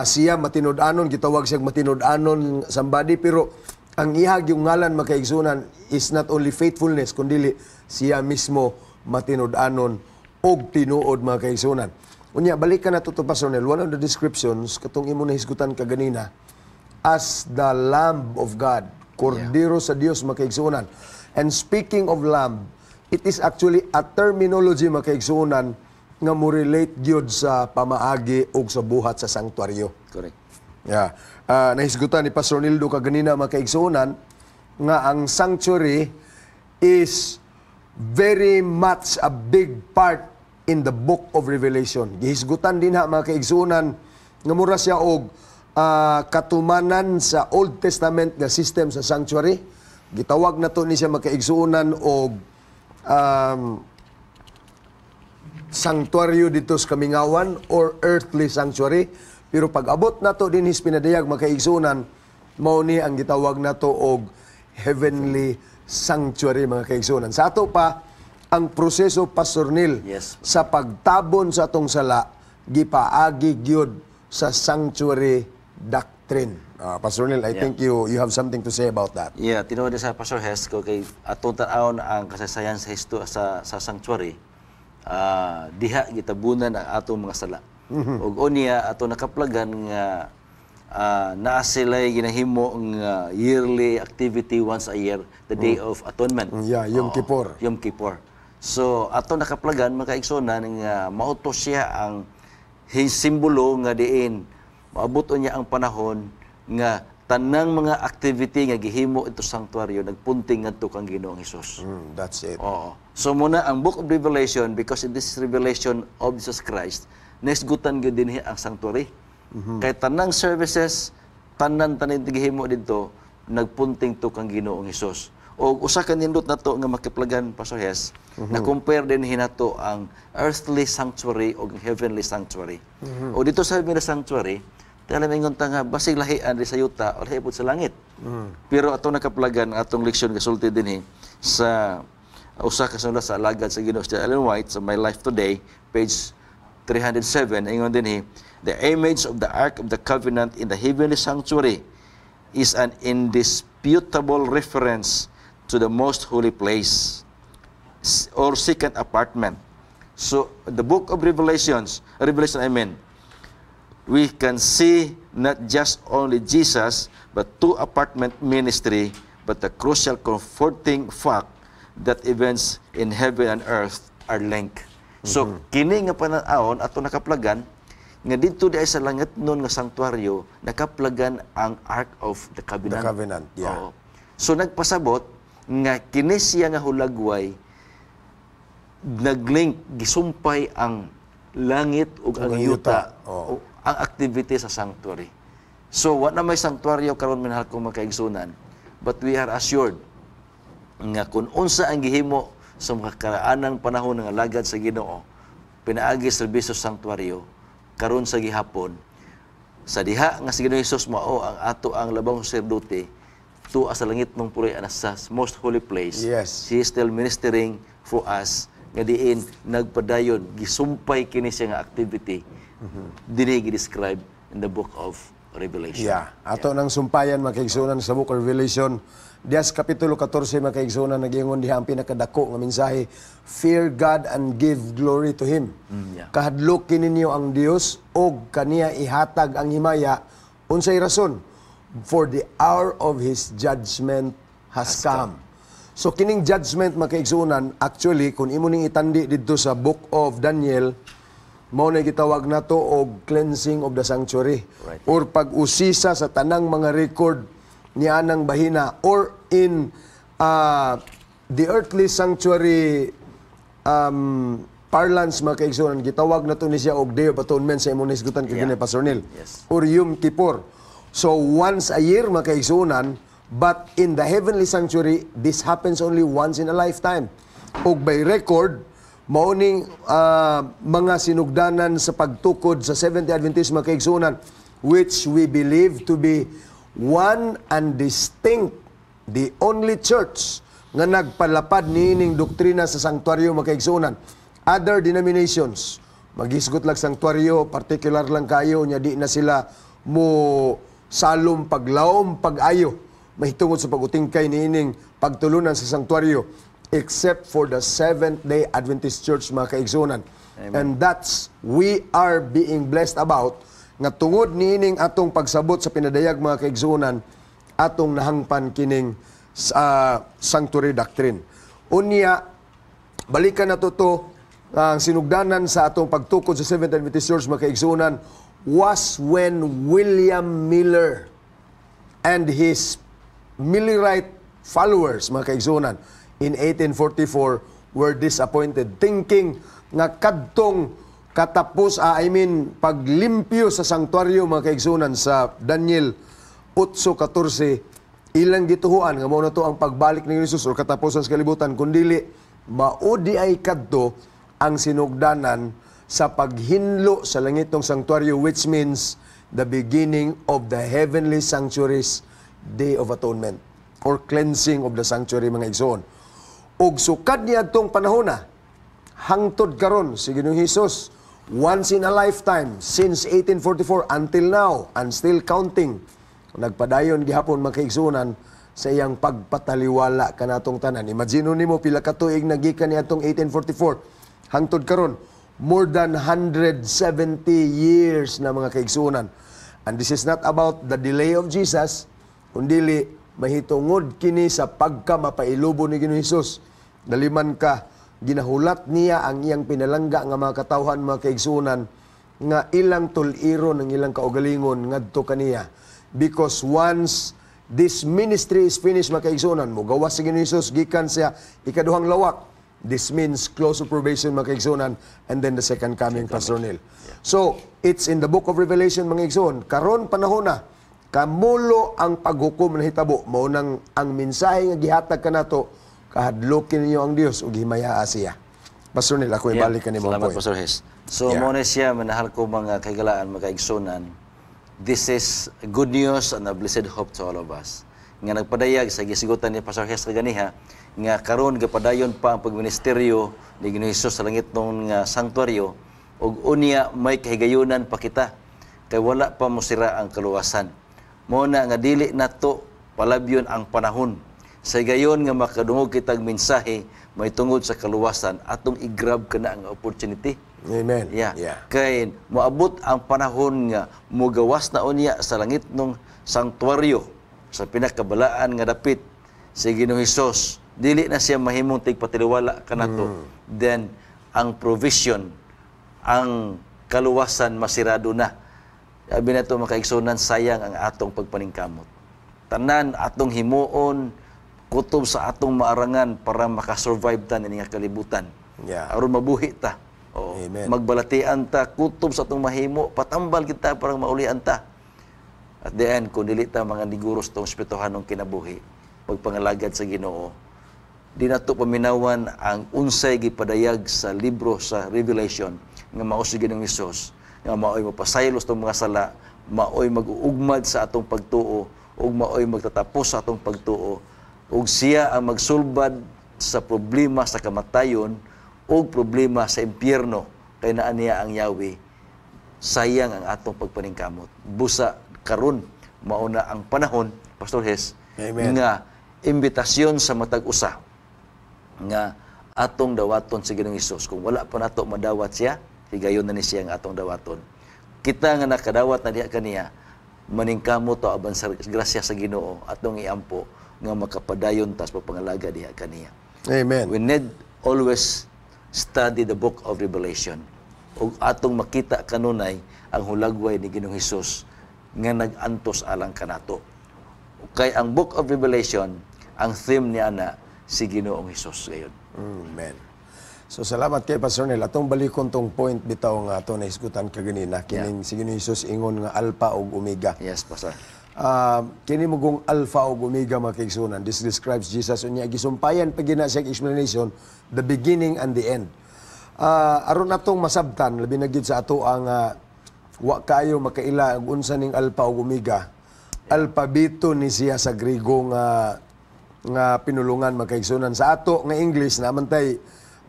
siya matinud-anon, gitawag siya matinud-anon somebody, pero ang ihag yung ngalan makaigsunan is not only faithfulness, kundi siya mismo matinud-anon og tinuod mga kaigsunan. Unya, balikan na to Pastor Nel, one of the descriptions, katong imo na hisgutan kaganina, as the Lamb of God, Kordero sa Dios mga kaigsunan. And speaking of Lamb, it is actually a terminology mga kaigsunan nga mo relate gyud sa pamaagi ug sa buhat sa sanctuaryo. Correct. Yeah. Nahisgutan ni Pastor Nildo kaganina mga kaigsunan nga ang sanctuary is very much a big part in the book of Revelation. Gihisgutan din ha mga kaigsunan nga mura siya og katumanan sa Old Testament nga system sa sanctuary. Gitawag na to ni siya mga kaigsunan og sanctuaryo dito sa Kamingawan or earthly sanctuary. Pero pag-abot na to din his pinadayag makaigsunan, mao ni ang gitawag na to og heavenly sanctuary mga kaigsunan. Sa ato pa, ang proseso Pastor Neil Yes. sa pagtabon sa atong sala, gipaagi gyud sa sanctuary doctrine. Pastor Neil, I think you have something to say about that. Yeah, tinuod sa Pastor Hes ko kay atong tan-awon ang kasaysayan sa sa sanctuary. Diha gitabunan ang atong mga sala. Ug unya ato nakaplagan nga naa sila'y ginahimo nga yearly activity once a year, the Day of Atonement. Yeah, Yom Kippur. Yom Kippur. So ato nakaplagan makaigsunan nga mauto siya ang simbolo nga diin maabot niya ang panahon nga tanang mga activity nga gihimo ito sanctuaryo nagpunting ngadto kang Ginoong Hesus. That's it. Oo. So muna ang Book of Revelation, because in this revelation of Jesus Christ, nesgutan gyud dinhi ang sanctuary. Kay tanang services, tanan gihimo didto nagpunting to kang Ginoong Hesus. O usa ka nindot nato nga makiplagan Pastor Hes, na compare din hinato ang earthly sanctuary o heavenly sanctuary. O dito sa heavenly sanctuary, tala mingon ta nga basig lahian di sa yuta o lahi pud sa langit. Pero ato nakaplagan atong leksyon kasulti dinhi sa usa ka sulat sa alagad sa Ginoo si Ellen White sa My Life Today, page 307, ingon dinhi, the image of the Ark of the Covenant in the heavenly sanctuary is an indisputable reference to the most holy place or second apartment. So the book of Revelation, we can see not just only Jesus, but two apartment ministry, but the crucial comforting fact that events in heaven and earth are linked. So, kini nga pananaon ato nakaplagan, nga dito di ay sa langit nun nga sanctuaryo, nakaplagan ang Ark of the Covenant. The Covenant, yeah. Oo. So, nagpasabot, nga kini siya nga hulagway, naglink, gisumpay ang langit ug ang yuta, Oo. ang activity sa sanctuary. So, wa na may sanctuaryo karon minahal kong magkaigsunan, but we are assured nga kung unsa ang gihimo sa mga karaanang panahon ng alagad sa Ginoo, pinaagi serbisyo sa sanctuaryo, karon sa gihapon, sa diha nga si Ginoong Hesus mao ang ato ang labang sacerdote, tuwa sa langit ng puloy sa most holy place. Yes. He is still ministering for us, nga diin nagpadayon, gisumpay kini siya nga activity, dili gi-describe in the book of Revelation. Yeah. Ato nang sumpayan makaigsunan sa Book of Revelation. Dias kapitulo 14 makaigsunan nagingon diha ang pinakadako nga mensahe, fear God and give glory to Him. Yeah. Kahadlok kininyo ang Dios og kaniya ihatag ang himaya. Unsay rason? For the hour of His judgment has come. So kining judgment makaigsunan, actually kung imo ning itandi didto sa Book of Daniel, mao na gitawag nato og cleansing of the sanctuary, Right. or pag-usisa sa tanang mga record ni anang bahina, or in the earthly sanctuary parlance makaigsunan, gitawag nato ni siya og Day of Atonement sa imong nisgutan kay Yeah. Pastor Neil, Yes. or Yom Kippur. So once a year makaigsunan, but in the heavenly sanctuary this happens only once in a lifetime. Og by record mauning mga sinugdanan sa pagtukod sa Seventh-day Adventist makaigsunan, which we believe to be one and distinct, the only church nga nagpalapad niining doktrina sa sanctuaryo makaigsunan. Other denominations maghisgot lang sanctuaryo, particular lang kayo nya di na sila mo salom paglawom pag-ayo mahitungod sa pagutingkay niining pagtulunan sa sanctuaryo, except for the Seventh-day Adventist Church mga kaigsunan. And that's we are being blessed about, nga tungod niining atong pagsabot sa pinadayag mga kaigsunan, atong nahangpan kining sanctuary doctrine. Unya, balikan na to, ang sinugdanan sa atong pagtukod sa Seventh-day Adventist Church mga kaigsunan was when William Miller and his Millerite followers mga kaigsunan in 1844 were disappointed, thinking nga kadtong paglimpyo sa sanctuaryo mga kaigsunan sa Daniel 8:14, ilang gituhuan nga mao na to ang pagbalik ni Jesus o katapusan sa kalibutan, kundili maudi ay kadto ang sinugdanan sa paghinlo sa langitong sanctuaryo, which means the beginning of the heavenly sanctuaries Day of Atonement or cleansing of the sanctuary mga igsoon. Og sukad niya itong panahon na, hangtod karon si Ginoong Hesus, once in a lifetime, since 1844 until now, and still counting, nagpadayon gihapon makaigsunan sa iyang pagpataliwala kanatong tanan. Imagine nimo pila ka tuig nagikan niya itong 1844, hangtod karon, more than 170 years na mga kaigsunan. And this is not about the delay of Jesus, kundili mahitungod kini sa pagka mapailubo ni Ginoong Hesus. Daliman ka, ginahulat niya ang iyang pinalangga nga mga katawhan mga kaigsunan nga ilang tuliro ng ilang kaugalingon ngadto kaniya. Because once this ministry is finished, mga kaigsunan, mo gawas si Ginoong Hesus gikan siya ikaduhang lawak. This means close of probation, mga kaigsunan, and then the second coming, Pastor Neil. So, it's in the book of Revelation, mga kaigsunan. Karon panahon na, kamulo ang paghukom na hitabo. Maunang ang mensahe nga gihatag kanato, kahadlokin ninyo ang Dios ug himaya siya. Pastor Neil, ako ibalik ka ni mo Salamat, point. Pastor Hes. So, muna siya, manahal ko mga kaigalaan, mga kaigsunan. This is good news and a blessed hope to all of us. Nga nagpadayag sa gisigutan ni Pastor Hes kaganiha, nga karon gapadayon pa ang pagministeryo ni Ginoong Hesus sa langit ng sanktuaryo, ug unya may kahigayunan pa kita, kay wala pa mo sira ang kaluwasan. Muna nga dili nato palabyon ang panahon. Sa gayon nga makadungog kitag mensahe may tungod sa kaluwasan atong i-grab kana ang opportunity. Amen. Yeah. Yeah. Kay moabot ang panahon nga mugawas na unya sa langit ng sanktuaryo sa pinakabalaan nga dapit si Ginoong Hesus. Dili na siya mahimong tigpatiliwala kanato. Then ang provision, ang kaluwasan masirado na. Sabi na ito, mga kaigsunan, sayang ang atong pagpaningkamot. Tanan atong himuon, kutob sa atong maarangan para makasurvive ta ni nga kalibutan. Yeah. Aron mabuhi ta. O, Amen. magbalatian ta, kutob sa atong mahimo, patambal kita para maulian ta. At the end, kung dili ta mga niguros tong espirituhanong kinabuhi, pagpangalagad sa Ginoo, di nato paminawan ang unsay gipadayag sa libro sa Revelation nga mao si Ginoong Hesus nga maoy mapasaylos tong mga sala, maoy mag-uugmad sa atong pagtuo ug maoy magtatapos sa atong pagtuo ug siya ang magsulbad sa problema sa kamatayon ug problema sa impyerno kay naa niya ang Yahweh. Sayang ang atong pagpaningkamot. Busa karon mao na ang panahon, Pastor Hes, Amen. nga imbitasyon sa matag usa nga atong dawaton si Ginoong Hesus. Kung wala pa nato madawat siya, higayon na ni siya ang atong dawaton. Kita nga nakadawat na diha kaniya, maningkamot to aban sa grasya sa Ginoo atong iampo nga makapadayon tas papangalaga diha kaniya. Amen. We need always study the book of Revelation. Ug atong makita kanunay ang hulagway ni Ginoong Hesus nga nag-antos alang kanato. Kay ang book of Revelation, ang theme niya na si Ginoong Hesus gayon. Amen. So salamat kay Pastor Nel. Atong balikon tong point bitaw nga ato na isgutan kaganina. Kining si Ginoong Hesus ingon nga Alpha ug Omega. Yes, Pastor. Kini mugong Alpha ug Omega mga kaigsunan. This describes Jesus unya gisumpayan pa gina siya explanation, the beginning and the end. Aron atong masabtan labi na gid sa ato ang wa kayo makaila og unsa ning Alpha ug Omega. Alpabito ni siya sa Griego nga pinulungan mga kaigsunan. Sa ato nga English naman tay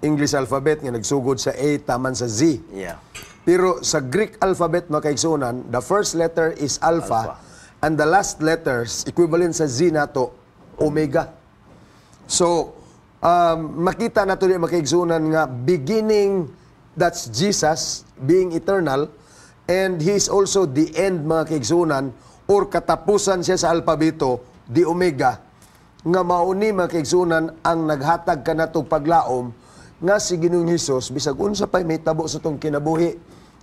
English alphabet nga nagsugod sa A taman sa Z. Yeah. Pero sa Greek alphabet mga kaigsunan, the first letter is alpha, and the last letters equivalent sa Z nato omega. So makita nato di mga kaigsunan nga beginning, that's Jesus being eternal, and he is also the end mga kaigsunan or katapusan siya sa alpabeto, the omega, nga mauni mga kaigsunan ang naghatag kanatong paglaom nga si Ginoong Hesus bisag unsa pay may tabo sa tong kinabuhi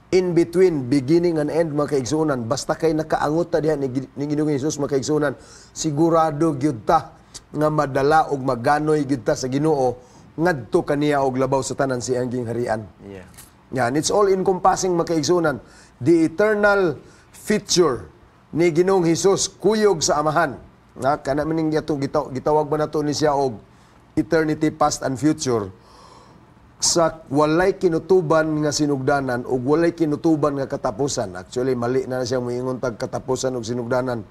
in between beginning and end mga kaigsunan, basta kay nakaangot ta diha ni Ginoong Hesus mga kaigsunan, sigurado gyud ta nga madala og maganoy gyud ta sa Ginoo ngadto kaniya og labaw sa tanan siyang gingharian. Yeah. Yan, it's all encompassing mga kaigsunan. The eternal feature ni Ginoong Hesus kuyog sa Amahan. Nga kana maning gitawag ba nato ni siya og eternity past and future. Sa walay kinutuban nga sinugdanan ug walay kinutuban nga katapusan. Actually mali na siya moingon tag katapusan ug sinugdanan.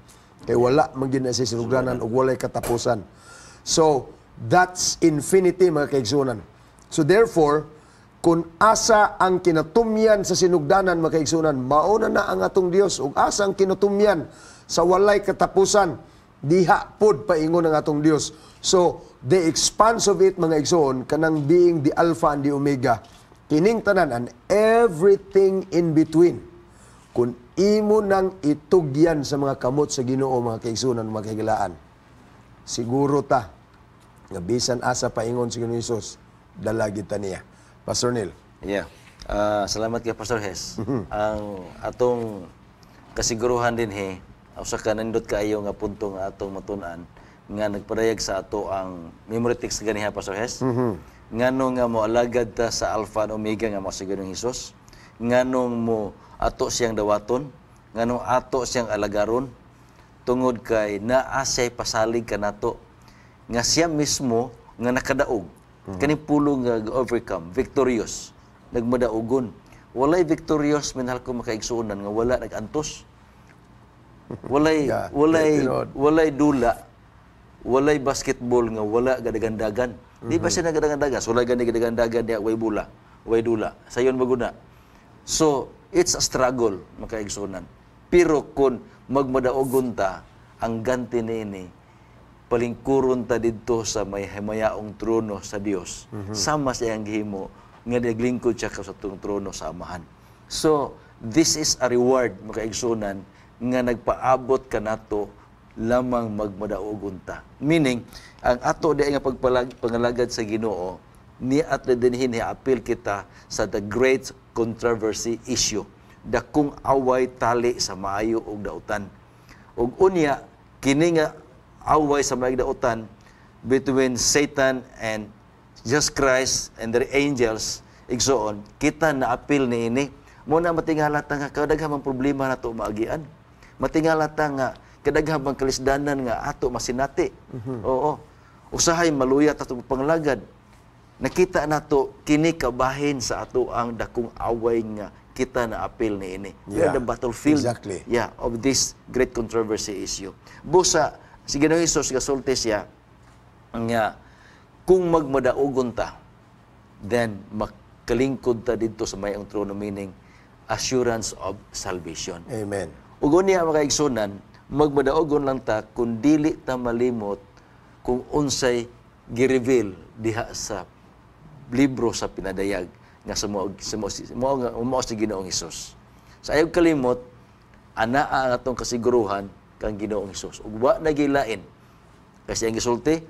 Kay wala man gid na siya sinugdanan ug walay katapusan. So that's infinity mga kaigsunan. So therefore, kung asa ang kinatumyan sa sinugdanan mga kaigsunan, mauna na ang atong Dios ug asa ang kinatumyan sa walay katapusan, diha pod paingon ang atong Dios. So the expanse of it mga igsoon kanang being the Alpha and the Omega, kining tanan and everything in between, kung imo nang itugyan sa mga kamot sa Ginoo mga kaigsunan mga kahigalaan, siguro ta nga bisan asa paingon si Ginoong Hesus dala gid ta niya. Pastor Neil. Yeah. Salamat kay Pastor Hes. Ang atong kasiguruhan din usa ka nindot kaayo nga punto nga atong matun-an nga nagparayag sa ato ang memory text ganiha Pastor Hes. Nganong nga mo alagad ta sa Alpha and Omega nga mga Ginoong Hesus. Nganong mo ato siyang dawaton, nganong ato siyang alagaron tungod kay naa siya'y pasalig kanato nga siya mismo nga nakadaog kani pulong nga overcome, victorious, nagmadaugon. Walay victorious minahal ko makaigsuonan nga wala nagantos. Walay dula, walay basketball nga wala gadagandagan. Di ba siya nagadagandagan? So wala gani gadagandagan diya way bula, way dula. Sayon maguna. So it's a struggle makaigsuonan. Pero kung magmadaugon ta, ang ganti niini palingkuron ta didto sa may himayaong trono sa Dios. Sama sa iyang gihimo nga naglingkod siya sa tong trono sa Amahan. So, this is a reward makaigsunan nga nagpaabot kanato lamang magmadaugon ta. Meaning, ang ato di nga pagpangalagad sa Ginoo ni at dinhin appeal kita sa the great controversy issue. Dakong away tali sa maayo og dautan. Ug unya kini nga away sa maayo dautan between Satan and Jesus Christ and the angels igsoon kita na appeal niini mo na matingalata nga kadaghan problema nato maagian. Matingalata nga kadaghan kalisdanan nga ato masinati. Oo. Usahay maluyat ato panglagad. Nakita nato kini kabahin sa ato ang dakong away nga kita na appeal niini. We are the battlefield of this great controversy issue. Busa si Ginoong Hesus gasulti siya nga kung magmadaugon ta, then makalingkod ta dito sa mayang trono, meaning assurance of salvation. Amen. Ug unya mga igsunan, magmadaugon lang ta kung dili ta malimot kung unsay gi-reveal diha sa libro sa pinadayag nga sa si Ginoong Hesus. Sa ayog kalimot, anaa ang atong kasiguruhan kang Ginoong Hesus. Ug wa nagilain. Kasi ang gisulti,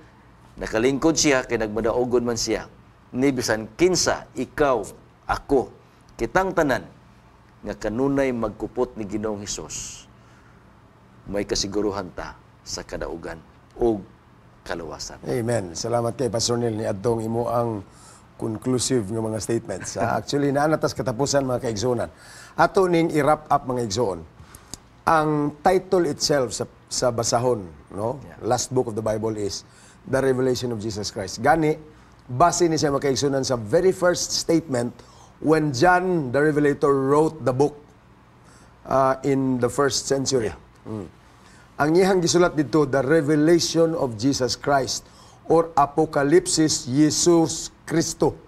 nakalingkod siya kay nagmadaugon man siya. Ni bisan kinsa ikaw, ako, kitang tanan nga kanunay magkupot ni Ginoong Hesus. May kasiguruhan ta sa kadaugan ug kalawasan. Amen. Salamat kay Pastor Neil ni adtong imo ang conclusive nga mga statements. Actually, naanatas katapusan mga kaigsunan. Ato ning i-wrap up mga igsoon. Ang title itself sa basahon, no? Last book of the Bible is The Revelation of Jesus Christ. Gani, base ni siya mga kaigsunan sa very first statement when John the Revelator wrote the book in the first century. Ang iyang gisulat dito, The Revelation of Jesus Christ or Apokalipsis Jesus Kristo.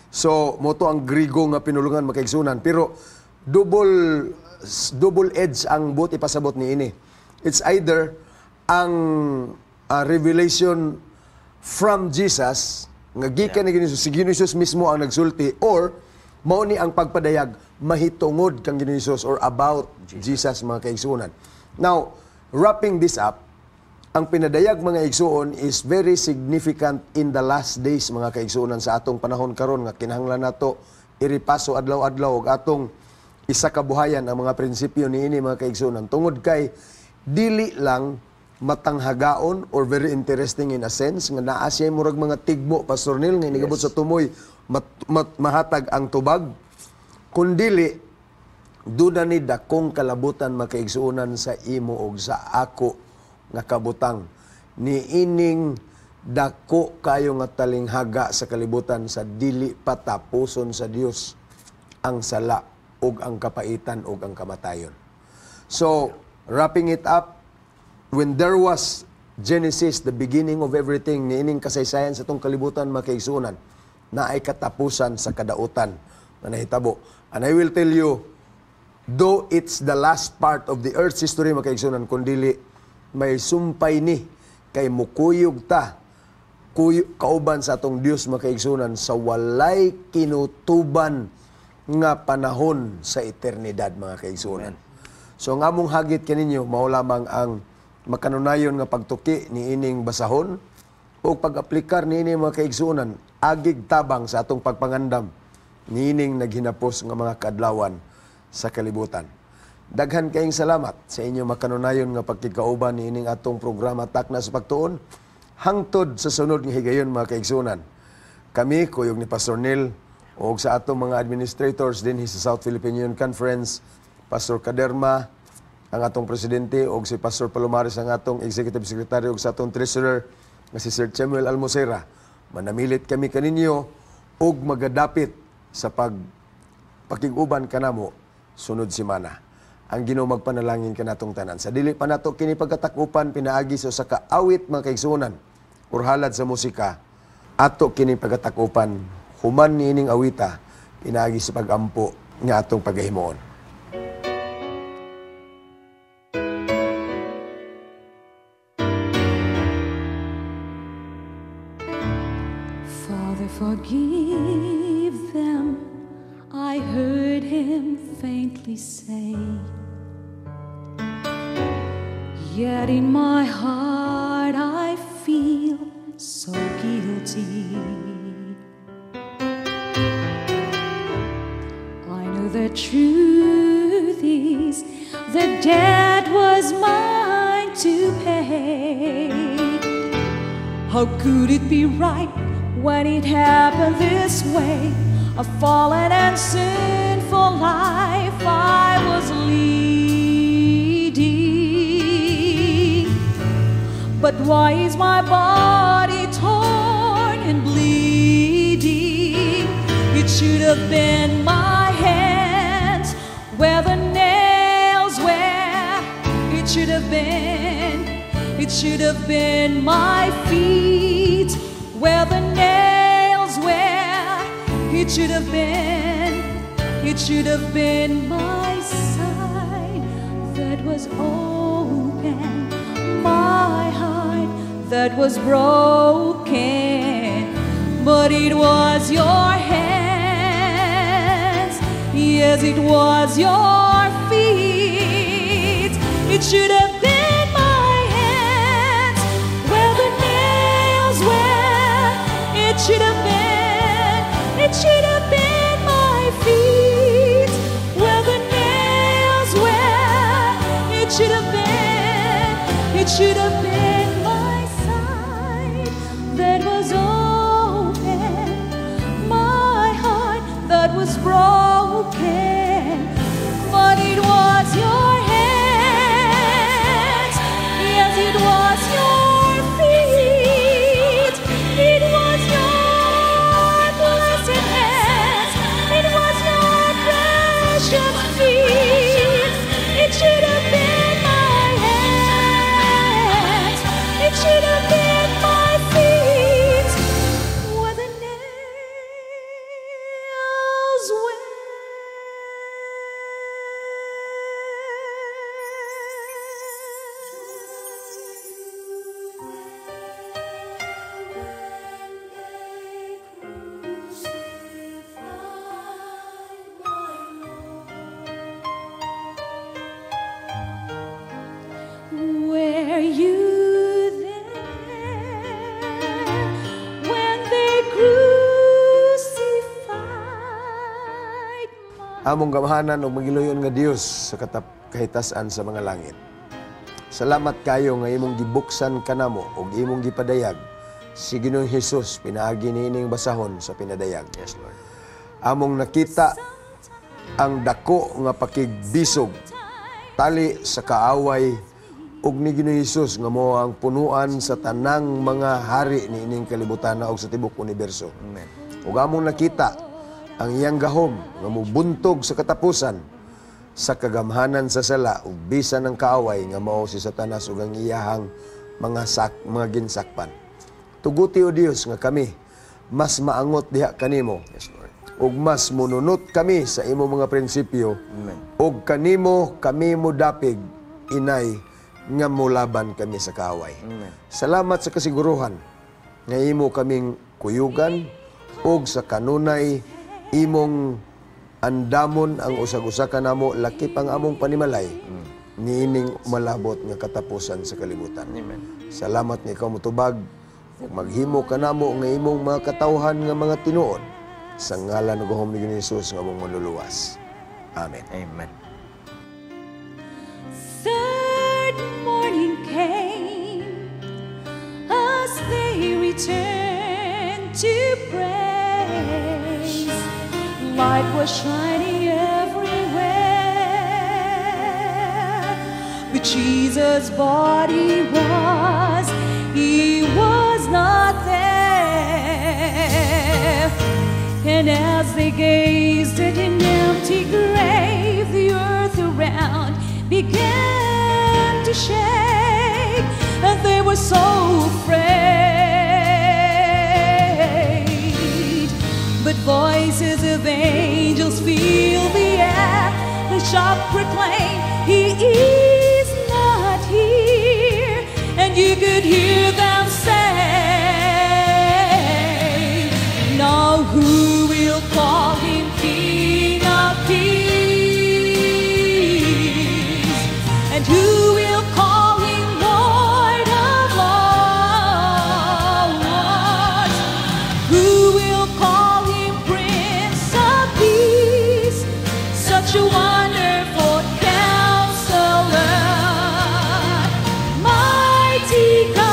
So, moto ang Grigo nga pinulungan makaigsunan. Pero, double edge ang buot ipasabot ni ini. It's either ang revelation from Jesus, nga gikan ni Ginoong Hesus, si Ginoong Hesus mismo ang nagsulti, or mao ni ang pagpadayag mahitungod kang Ginoong Hesus or about Jesus mga kaigsunan. Now, wrapping this up, ang pinadayag mga igsuon is very significant in the last days mga kaigsuonan sa atong panahon karon nga kinahanglan nato iripaso adlaw-adlaw og atong isa kabuhayan ang mga prinsipyo niini mga kaigsuonan tungod kay dili lang matanghagaon or very interesting in a sense nga naa siya murag mga tigmo Pastor Neil nga nigabot sa tumoy mahatag ang tubag kundili duda ni dakong kalabutan mga kaigsuonan sa imo og sa ako nga kabutang ni ining dako kayo nga talinghaga sa kalibutan sa dili patapuson sa Dios ang sala ug ang kapaitan ug ang kamatayon. So, wrapping it up, when there was Genesis, the beginning of everything, ni ining kasaysayan sa tong kalibutan makaigsunan, na ay katapusan sa kadautan na nahitabo. And I will tell you, though it's the last part of the earth's history makaigsunan, kundili may sumpay ni kay mukuyog ta kauban sa atong Dios makaigsunan sa walay kinutuban nga panahon sa eternidad mga kaigsunan. So nga mong hagit kaninyo mao lamang ang makanunayon nga pagtuki ni ining basahon o pag-aplikar ni ining mga kaigsunan agig tabang sa atong pagpangandam niining naghinapos nga mga kaadlawan sa kalibutan. Daghan kayong salamat sa inyo makanunayon nga pagkikauban niining atong programa Takna sa Pagtuon hangtod sa sunod nga higayon mga kaigsunan. Kami, kuyog ni Pastor Neil, o sa atong mga administrators din sa South Philippine Union Conference, Pastor Kaderma, ang atong presidente, o si Pastor Palomares, ang atong executive secretary, o sa atong treasurer, nga si Sir Samuel Almosera. Manamilit kami kaninyo, og magadapit sa pakiguban kanamo sunod simana. Ang Ginoo magpanalangin kanatong tanan. Sa dili pa nato kini pagkatakupan pinaagi sa kaawit mga kaigsunan or halad sa musika, ato kini pagkatakupan human niining awita pinaagi sa pagampo nga atong pagahimuon. Father, forgive them, I heard him faintly say. Yet in my heart I feel so guilty. I know the truth is the debt was mine to pay. How could it be right when it happened this way? A fallen and sinful life I was leading. But why is my body torn and bleeding? It should have been my hands where the nails were. It should have been my feet where the nails were. It should have been my side that was open, my heart that was broken. But it was your hands, yes, it was your feet. It should have been my hands where the nails were. It should have been my feet where the nails were. It should have been my side that was open, my heart that was broken. But it was your hands, yes, it was your feet. It was your blessed hands, it was your precious feet. It should have been my hands, it should have been my feet where the nails were. Were you there when they crucified my... Among gamahanan o magiluyon nga Dios sa kahitasan sa mga langit. Salamat kayo nga imong gibuksan kanamo o imong gipadayag si Ginoong Hesus pinaagi niining basahon sa pinadayag. Yes, Lord. Among nakita ang dako nga pakigbisog tali sa kaaway ug ni Ginoong Hesus nga mao ang punuan sa tanang mga hari niining kalibutan ug sa tibok universo. Amen. Ug among nakita ang iyang gahom nga mobuntog sa katapusan sa kagamhanan sa sala ug bisan ng kaaway nga mao si Satanas ug ang iyahang mga ginsakpan. Tuguti o Dios nga kami mas maangot diha kanimo. Yes, Lord. Ug mas mununot kami sa imo mga prinsipyo. Amen. Ug kanimo kami modapig inay nga mulaban kami sa kaaway. Amen. Salamat sa kasiguruhan nga imo kaming kuyugan ug sa kanunay imong andamon ang usag-usa kanamo lakip ang among panimalay niining malabot nga katapusan sa kalibutan. Amen. Salamat nga ikaw motubag ug maghimo kanamo nga imong mga katawhan nga mga tinuod Sa ngalan ng gahom ni Jesus nga mong manluluwas. Amen. Amen. Third morning came as they returned to praise. Light was shining everywhere. But Jesus' body was, he was not there. And as they gazed at an empty grave, the earth around began to shake, and they were so afraid. But voices of angels filled the air, the shout proclaimed, He is not here. And you could hear them say, now who will call him King of Kings? And who will call him Lord of Lords? Who will call him Prince of Peace? Such a wonderful Counselor, mighty God,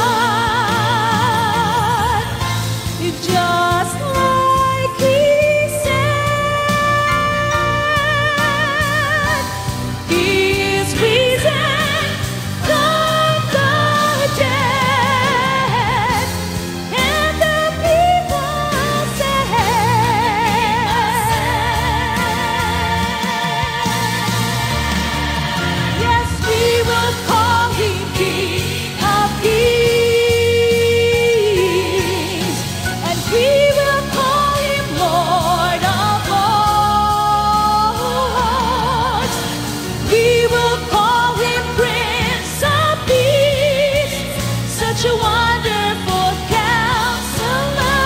just like He said. He is risen from the dead, and the people said, yes, we will call Him King of Kings, and we will call Him Lord of Lords. We will call Him Prince of Peace, such a wonderful Counselor.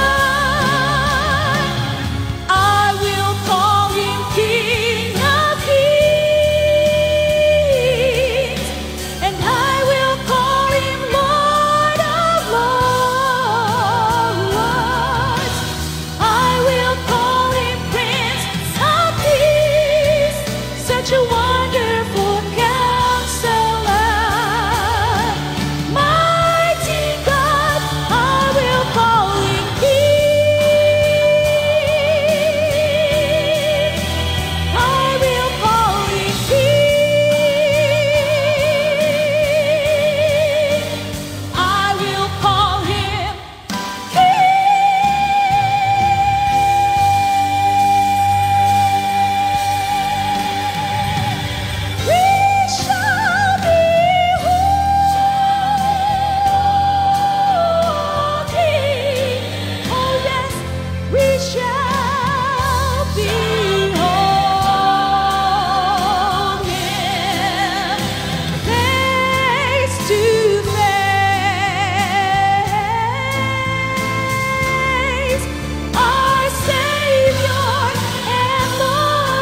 I will call Him King of Kings, and I will call Him Lord of Lords. I will call Him Prince of Peace, such a wonderful Counselor, mighty God. I will call Him King. I will call Him King. I will call Him King. We shall behold Him. Oh yes, we shall behold Him face to face, our Savior and Lord,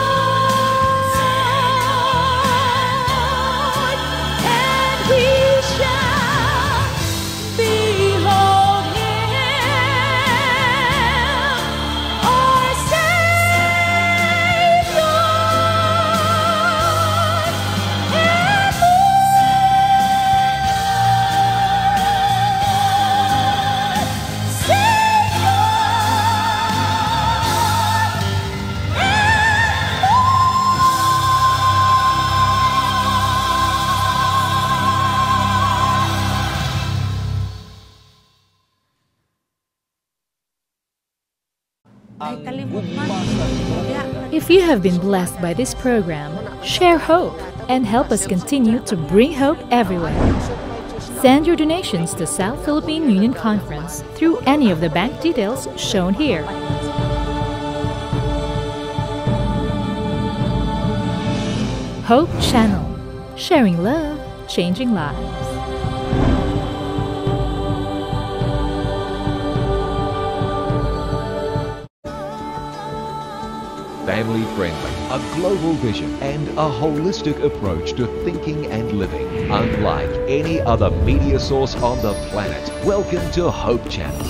and we shall behold Him, our Savior and If you have been blessed by this program, share hope and help us continue to bring hope everywhere. Send your donations to South Philippine Union Conference through any of the bank details shown here. Hope Channel, sharing love, changing lives. Family friendly, a global vision, and a holistic approach to thinking and living. Unlike any other media source on the planet. Welcome to Hope Channel.